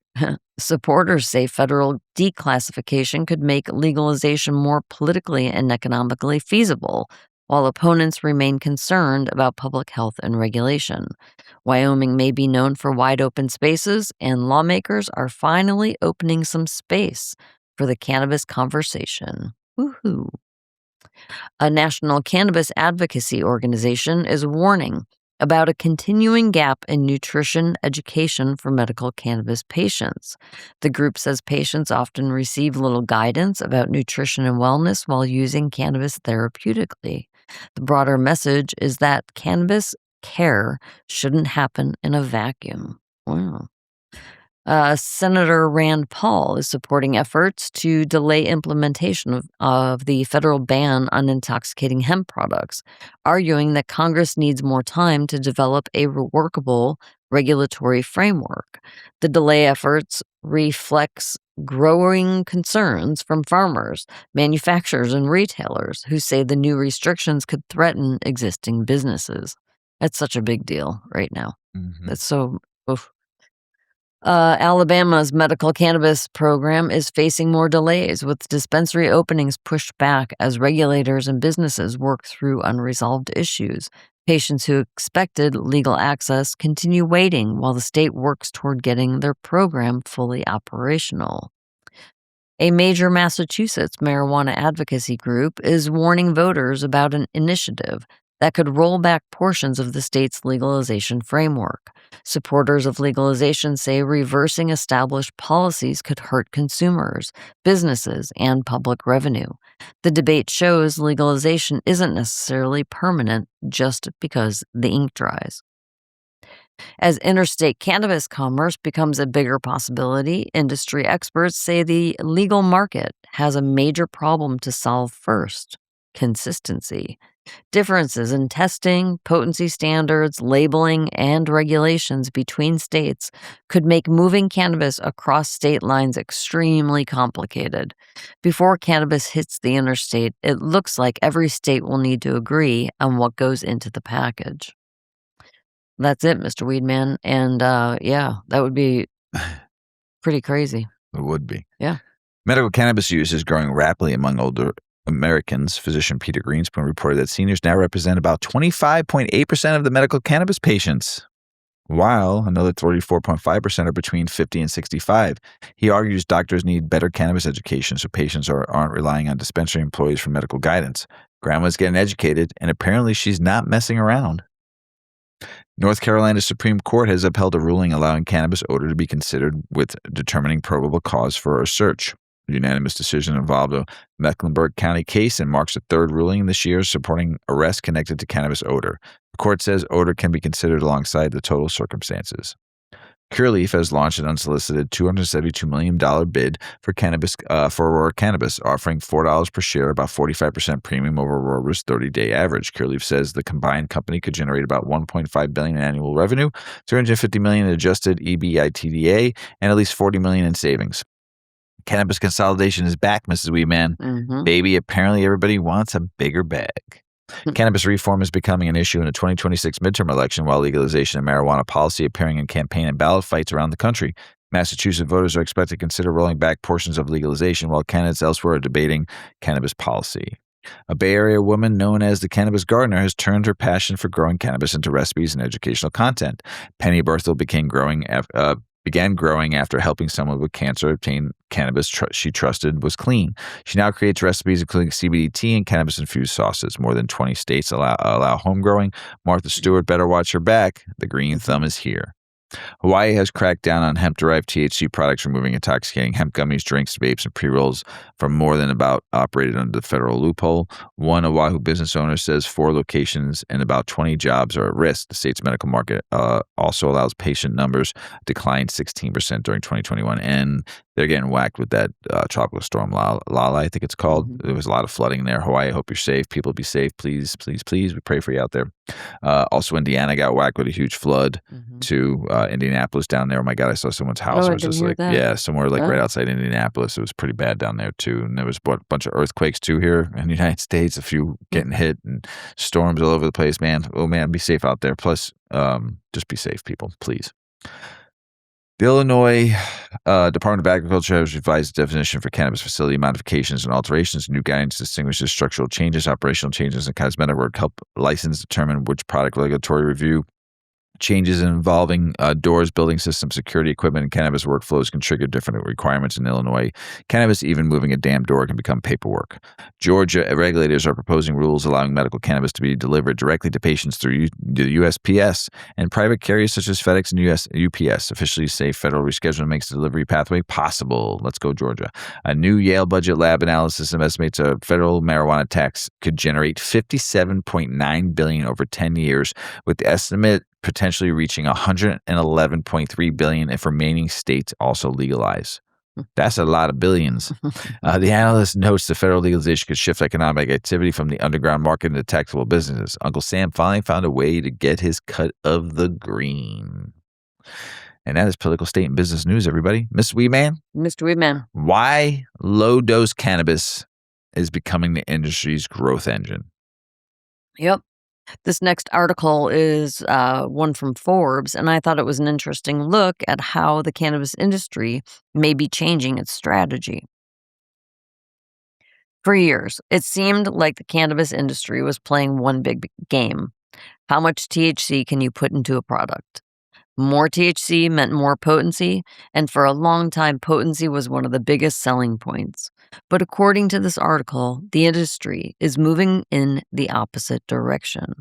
Supporters say federal declassification could make legalization more politically and economically feasible, while opponents remain concerned about public health and regulation. Wyoming may be known for wide open spaces, and lawmakers are finally opening some space for the cannabis conversation. Woohoo! A national cannabis advocacy organization is warning about a continuing gap in nutrition education for medical cannabis patients. The group says patients often receive little guidance about nutrition and wellness while using cannabis therapeutically. The broader message is that cannabis care shouldn't happen in a vacuum. Wow. Senator Rand Paul is supporting efforts to delay implementation of the federal ban on intoxicating hemp products, arguing that Congress needs more time to develop a workable regulatory framework. The delay efforts reflects growing concerns from farmers, manufacturers, and retailers who say the new restrictions could threaten existing businesses. That's such a big deal right now. That's so... oof. Alabama's medical cannabis program is facing more delays, with dispensary openings pushed back as regulators and businesses work through unresolved issues. Patients who expected legal access continue waiting while the state works toward getting their program fully operational. A major Massachusetts marijuana advocacy group is warning voters about an initiative that could roll back portions of the state's legalization framework. Supporters of legalization say reversing established policies could hurt consumers, businesses, and public revenue. The debate shows legalization isn't necessarily permanent just because the ink dries. As interstate cannabis commerce becomes a bigger possibility, industry experts say the legal market has a major problem to solve first: consistency. Differences in testing, potency standards, labeling, and regulations between states could make moving cannabis across state lines extremely complicated. Before cannabis hits the interstate, it looks like every state will need to agree on what goes into the package. That's it, Mr. Weedman. And that would be pretty crazy. It would be. Yeah. Medical cannabis use is growing rapidly among older Americans. Physician Peter Greenspoon reported that seniors now represent about 25.8% of the medical cannabis patients, while another 34.5% are between 50 and 65. He argues doctors need better cannabis education so patients aren't relying on dispensary employees for medical guidance. Grandma's getting educated, and apparently she's not messing around. North Carolina's Supreme Court has upheld a ruling allowing cannabis odor to be considered with determining probable cause for a search. The unanimous decision involved a Mecklenburg County case and marks the third ruling this year supporting arrests connected to cannabis odor. The court says odor can be considered alongside the total circumstances. Curaleaf has launched an unsolicited $272 million bid for cannabis, Aurora Cannabis, offering $4 per share, about 45% premium over Aurora's 30-day average. Curaleaf says the combined company could generate about $1.5 billion in annual revenue, $350 million in adjusted EBITDA, and at least $40 million in savings. Cannabis consolidation is back, Mrs. Weedman. Baby, apparently everybody wants a bigger bag. Cannabis reform is becoming an issue in the 2026 midterm election, while legalization of marijuana policy appearing in campaign and ballot fights around the country. Massachusetts voters are expected to consider rolling back portions of legalization, while candidates elsewhere are debating cannabis policy. A Bay Area woman known as the Cannabis Gardener has turned her passion for growing cannabis into recipes and educational content. Penny Berthel began growing after helping someone with cancer obtain cannabis she trusted was clean. She now creates recipes including CBD tea and cannabis-infused sauces. More than 20 states allow home growing. Martha Stewart better watch her back. The green thumb is here. Hawaii has cracked down on hemp-derived THC products, removing intoxicating hemp gummies, drinks, vapes, and pre-rolls from more than about operated under the federal loophole. One Oahu business owner says 4 locations and about 20 jobs are at risk. The state's medical market also allows patient numbers decline 16% during 2021, and they're getting whacked with that tropical storm Lala, I think it's called. There was a lot of flooding there. Hawaii, I hope you're safe. People be safe, please, please, please. We pray for you out there. Also, Indiana got whacked with a huge flood to Indianapolis down there. Oh my God, I saw someone's house. Oh, It was just like, somewhere like right outside Indianapolis. It was pretty bad down there too. And there was a bunch of earthquakes too here in the United States, a few getting hit and storms all over the place, man. Oh man, be safe out there. Plus, just be safe, people, please. The Illinois Department of Agriculture has revised the definition for cannabis facility modifications and alterations. New guidance distinguishes structural changes, operational changes, and cosmetic work help license determine which product regulatory review. Changes involving doors, building systems, security equipment, and cannabis workflows can trigger different requirements in Illinois. Cannabis, even moving a damn door, can become paperwork. Georgia regulators are proposing rules allowing medical cannabis to be delivered directly to patients through the USPS, and private carriers such as FedEx and UPS officially say federal rescheduling makes the delivery pathway possible. Let's go, Georgia. A new Yale Budget Lab analysis estimates a federal marijuana tax could generate $57.9 billion over 10 years, with the estimate potential potentially reaching $111.3 billion if remaining states also legalize. That's a lot of billions. The analyst notes the federal legalization could shift economic activity from the underground market into taxable businesses. Uncle Sam finally found a way to get his cut of the green. And that is political, state, and business news, everybody. Mr. Weedman? Mr. Weedman. Why low-dose cannabis is becoming the industry's growth engine. Yep. This next article is one from Forbes, and I thought it was an interesting look at how the cannabis industry may be changing its strategy. For years, it seemed like the cannabis industry was playing one big game. How much THC can you put into a product? More THC meant more potency, and for a long time, potency was one of the biggest selling points. But according to this article, the industry is moving in the opposite direction.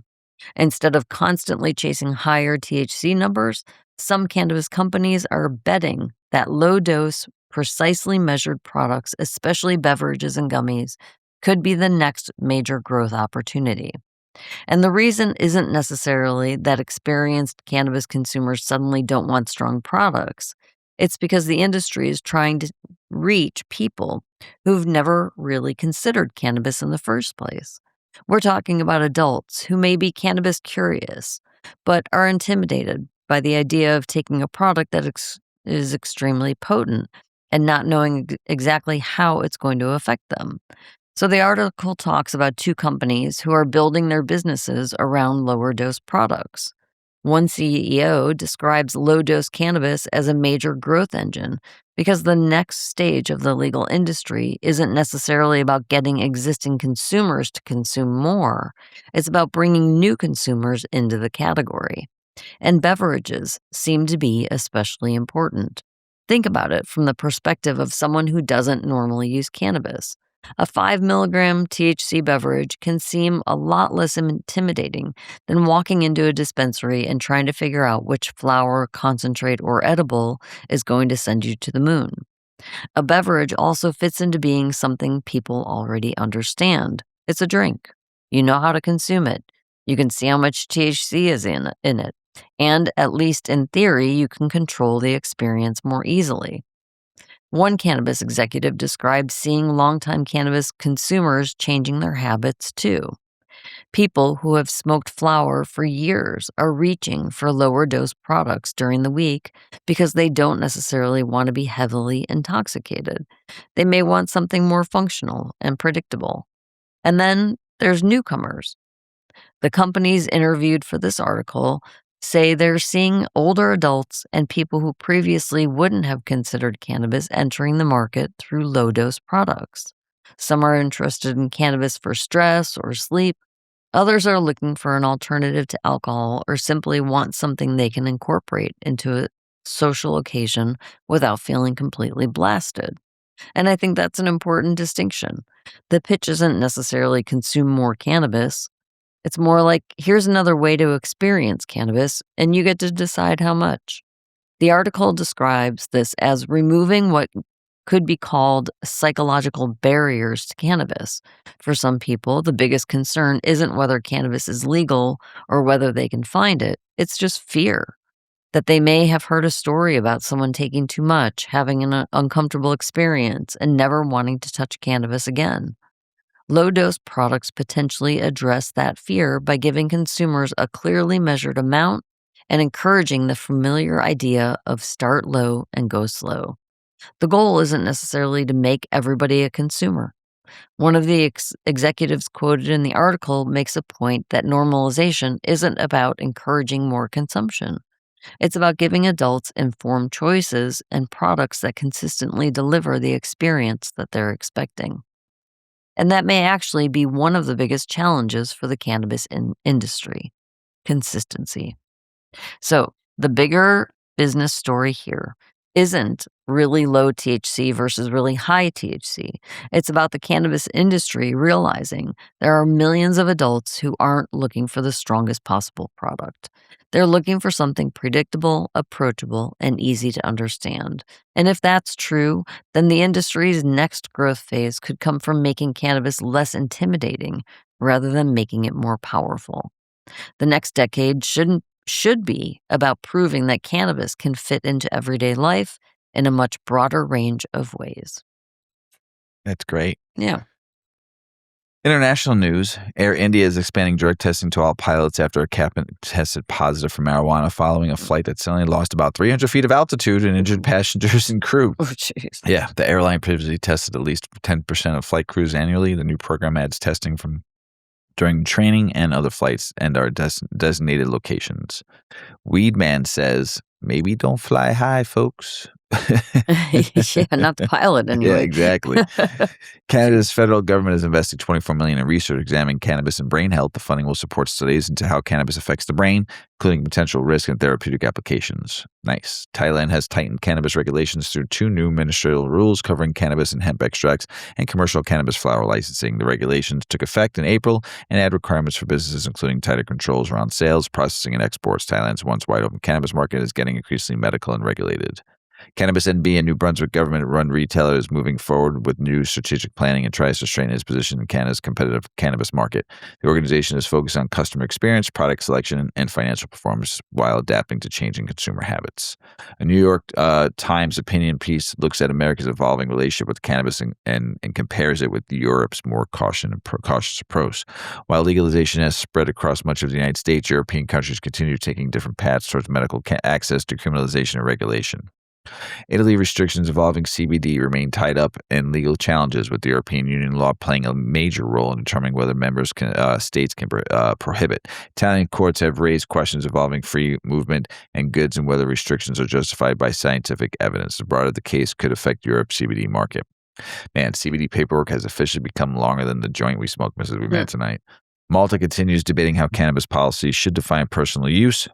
Instead of constantly chasing higher THC numbers, some cannabis companies are betting that low-dose, precisely measured products, especially beverages and gummies, could be the next major growth opportunity. And the reason isn't necessarily that experienced cannabis consumers suddenly don't want strong products. It's because the industry is trying to reach people who've never really considered cannabis in the first place. We're talking about adults who may be cannabis curious, but are intimidated by the idea of taking a product that is extremely potent and not knowing exactly how it's going to affect them. So the article talks about two companies who are building their businesses around lower dose products. One CEO describes low-dose cannabis as a major growth engine because the next stage of the legal industry isn't necessarily about getting existing consumers to consume more. It's about bringing new consumers into the category. And beverages seem to be especially important. Think about it from the perspective of someone who doesn't normally use cannabis. A 5 milligram THC beverage can seem a lot less intimidating than walking into a dispensary and trying to figure out which flower, concentrate, or edible is going to send you to the moon. A beverage also fits into being something people already understand. It's a drink. You know how to consume it. You can see how much THC is in it. And at least in theory, you can control the experience more easily. One cannabis executive described seeing longtime cannabis consumers changing their habits too. People who have smoked flower for years are reaching for lower dose products during the week because they don't necessarily want to be heavily intoxicated. They may want something more functional and predictable. And then there's newcomers. The companies interviewed for this article say they're seeing older adults and people who previously wouldn't have considered cannabis entering the market through low-dose products. Some are interested in cannabis for stress or sleep. Others are looking for an alternative to alcohol or simply want something they can incorporate into a social occasion without feeling completely blasted. And I think that's an important distinction. The pitch isn't necessarily consume more cannabis. It's more like, here's another way to experience cannabis, and you get to decide how much. The article describes this as removing what could be called psychological barriers to cannabis. For some people, the biggest concern isn't whether cannabis is legal or whether they can find it. It's just fear that they may have heard a story about someone taking too much, having an uncomfortable experience, and never wanting to touch cannabis again. Low-dose products potentially address that fear by giving consumers a clearly measured amount and encouraging the familiar idea of start low and go slow. The goal isn't necessarily to make everybody a consumer. One of the executives quoted in the article makes a point that normalization isn't about encouraging more consumption. It's about giving adults informed choices and products that consistently deliver the experience that they're expecting. And that may actually be one of the biggest challenges for the cannabis industry: consistency. So the bigger business story here isn't really low THC versus really high THC. It's about the cannabis industry realizing there are millions of adults who aren't looking for the strongest possible product. They're looking for something predictable, approachable, and easy to understand. And if that's true, then the industry's next growth phase could come from making cannabis less intimidating rather than making it more powerful. The next decade shouldn't should be about proving that cannabis can fit into everyday life in a much broader range of ways. That's great. Yeah. International news. Air India is expanding drug testing to all pilots after a captain tested positive for marijuana following a flight that suddenly lost about 300 feet of altitude and injured passengers and crew. Oh, jeez. Yeah, the airline previously tested at least 10% of flight crews annually. The new program adds testing from during training and other flights and our designated locations. Weedman says, maybe don't fly high, folks. Yeah, not the pilot anyway. Yeah, exactly. Canada's federal government has invested $24 million in research examining cannabis and brain health. The funding will support studies into how cannabis affects the brain, including potential risk and therapeutic applications. Nice. Thailand has tightened cannabis regulations through 2 new ministerial rules covering cannabis and hemp extracts and commercial cannabis flower licensing. The regulations took effect in April and add requirements for businesses, including tighter controls around sales, processing, and exports. Thailand's once wide open cannabis market is getting increasingly medical and regulated. Cannabis NB, a New Brunswick government-run retailer, is moving forward with new strategic planning and tries to strengthen its position in Canada's competitive cannabis market. The organization is focused on customer experience, product selection, and financial performance while adapting to changing consumer habits. A New York Times opinion piece looks at America's evolving relationship with cannabis and compares it with Europe's more cautious approach. While legalization has spread across much of the United States, European countries continue taking different paths towards medical access, decriminalization, and regulation. Italy restrictions involving CBD remain tied up in legal challenges, with the European Union law playing a major role in determining whether states can prohibit. Italian courts have raised questions involving free movement and goods and whether restrictions are justified by scientific evidence. The broader the case could affect Europe's CBD market. Man, CBD paperwork has officially become longer than the joint we smoked, Mrs. Weedman, tonight. Malta continues debating how cannabis policies should define personal use,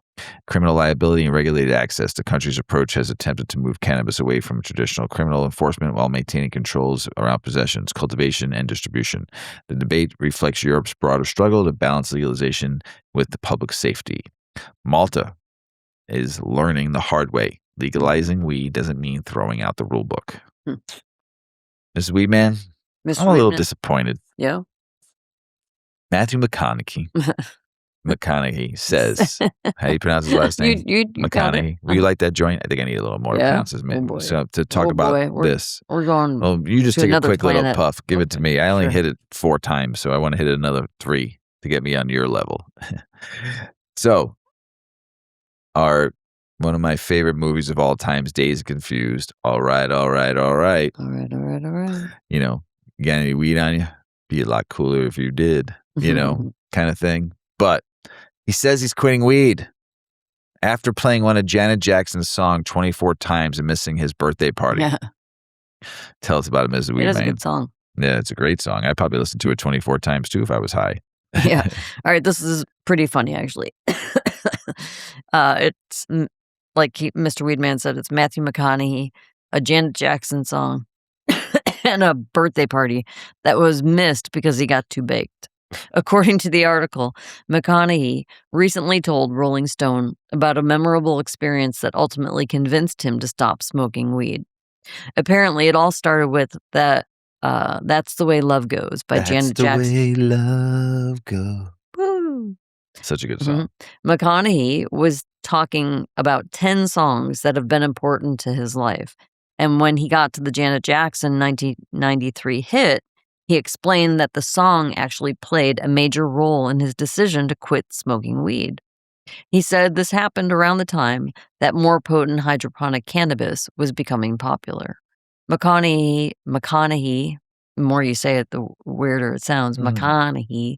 criminal liability, and regulated access. The country's approach has attempted to move cannabis away from traditional criminal enforcement while maintaining controls around possessions, cultivation, and distribution. The debate reflects Europe's broader struggle to balance legalization with the public safety. Malta is learning the hard way. Legalizing weed doesn't mean throwing out the rule book. Mrs. Weedman, I'm a little disappointed. Yeah. Matthew McConaughey says, how do you pronounce his last name? McConaughey. Will you like that joint? I think I need a little more to pronounce his name. So to talk about this. We're going. Well, you just take a quick planet. little puff. Give it to me. I only hit it 4 times, so I want to hit it another 3 to get me on your level. So, one of my favorite movies of all time is Dazed and Confused. All right. You know, you got any weed on you? Be a lot cooler if you did. You know, kind of thing. But he says he's quitting weed after playing one of Janet Jackson's songs 24 times and missing his birthday party. Yeah. Tell us about it, Mrs. Weedman. It is a good song. Yeah, it's a great song. I'd probably listen to it 24 times too if I was high. Yeah. All right. This is pretty funny, actually. It's like Mr. Weedman said, it's Matthew McConaughey, a Janet Jackson song, and a birthday party that was missed because he got too baked. According to the article, McConaughey recently told Rolling Stone about a memorable experience that ultimately convinced him to stop smoking weed. Apparently, it all started with That's the Way Love Goes by Janet Jackson. That's the way love goes. Woo. Such a good song. McConaughey was talking about 10 songs that have been important to his life. And when he got to the Janet Jackson 1993 hit, he explained that the song actually played a major role in his decision to quit smoking weed. He said this happened around the time that more potent hydroponic cannabis was becoming popular. McConaughey, the more you say it, the weirder it sounds, McConaughey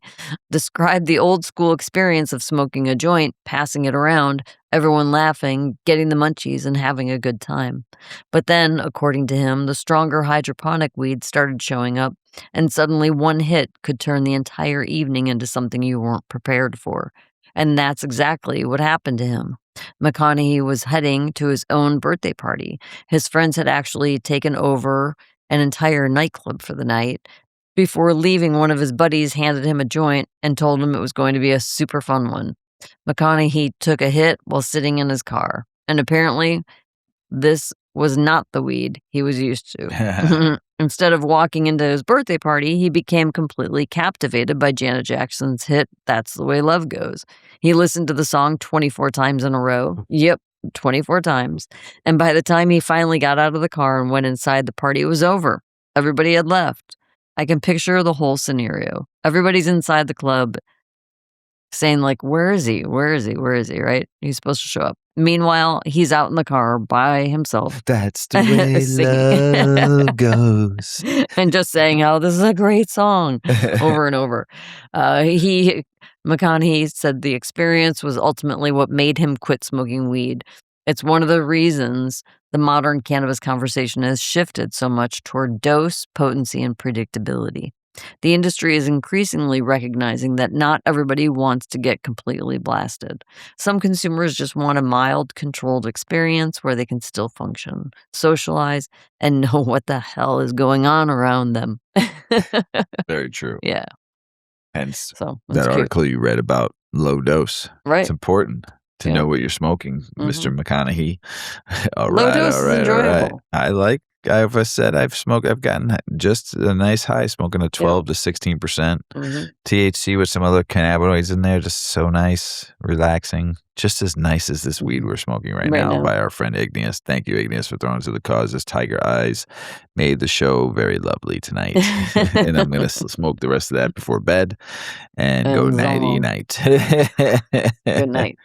described the old school experience of smoking a joint, passing it around, everyone laughing, getting the munchies, and having a good time. But then, according to him, the stronger hydroponic weed started showing up, and suddenly one hit could turn the entire evening into something you weren't prepared for. And that's exactly what happened to him. McConaughey was heading to his own birthday party. His friends had actually taken over an entire nightclub for the night. Before leaving, one of his buddies handed him a joint and told him it was going to be a super fun one. McConaughey took a hit while sitting in his car. And apparently, this was not the weed he was used to. Instead of walking into his birthday party, he became completely captivated by Janet Jackson's hit, That's the Way Love Goes. He listened to the song 24 times in a row. Yep, 24 times. And by the time he finally got out of the car and went inside, the party was over. Everybody had left. I can picture the whole scenario. Everybody's inside the club saying, like, where is he? Where is he? Where is he? Right? He's supposed to show up. Meanwhile, he's out in the car by himself. That's the way love goes. And just saying how this is a great song over and over. McConaughey said the experience was ultimately what made him quit smoking weed. It's one of the reasons the modern cannabis conversation has shifted so much toward dose, potency, and predictability. The industry is increasingly recognizing that not everybody wants to get completely blasted. Some consumers just want a mild, controlled experience where they can still function, socialize, and know what the hell is going on around them. Very true. Yeah. Hence So that article you read about low dose. Right. It's important to know what you're smoking, Mr. McConaughey. All low right, dose all is right, enjoyable. all right. I've gotten just a nice high, smoking a 12 to 16% THC with some other cannabinoids in there. Just so nice, relaxing, just as nice as this weed we're smoking right now by our friend Igneous. Thank you, Igneous, for throwing to the cause. This Tiger Eyes made the show very lovely tonight. And I'm going to smoke the rest of that before bed and go nighty-night. Good night.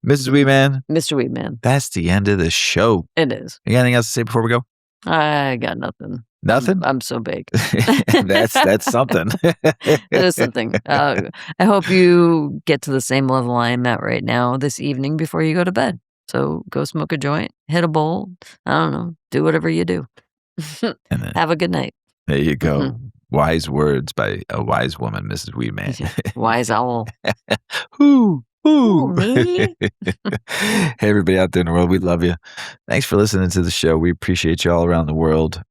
Mrs. Weedman. Mr. Weedman. That's the end of the show. It is. You got anything else to say before we go? I got nothing. Nothing? I'm so big. That's something. That is something. I hope you get to the same level I am at right now this evening before you go to bed. So go smoke a joint, hit a bowl. I don't know. Do whatever you do. And then, have a good night. There you go. Wise words by a wise woman, Mrs. Weedman. Wise owl. Ooh. Ooh, me? Hey, everybody out there in the world, we love you. Thanks for listening to the show. We appreciate you all around the world,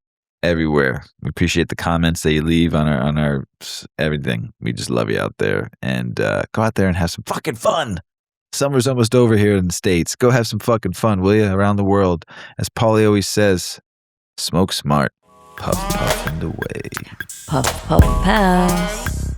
everywhere. We appreciate the comments that you leave on our everything. We just love you out there. And go out there and have some fucking fun. Summer's almost over here in the States. Go have some fucking fun, will you, around the world. As Paulie always says, smoke smart. Puff, puff, and away. Puff, puff, pass.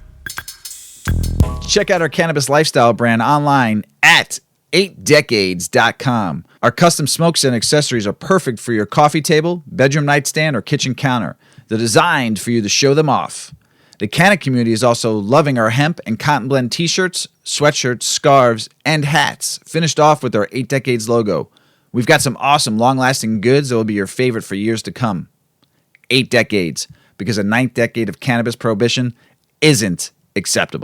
Check out our cannabis lifestyle brand online at 8decades.com. Our custom smokes and accessories are perfect for your coffee table, bedroom nightstand, or kitchen counter. They're designed for you to show them off. The Canna community is also loving our hemp and cotton blend t-shirts, sweatshirts, scarves, and hats, finished off with our 8 Decades logo. We've got some awesome long-lasting goods that will be your favorite for years to come. 8 Decades, because a 9th decade of cannabis prohibition isn't acceptable.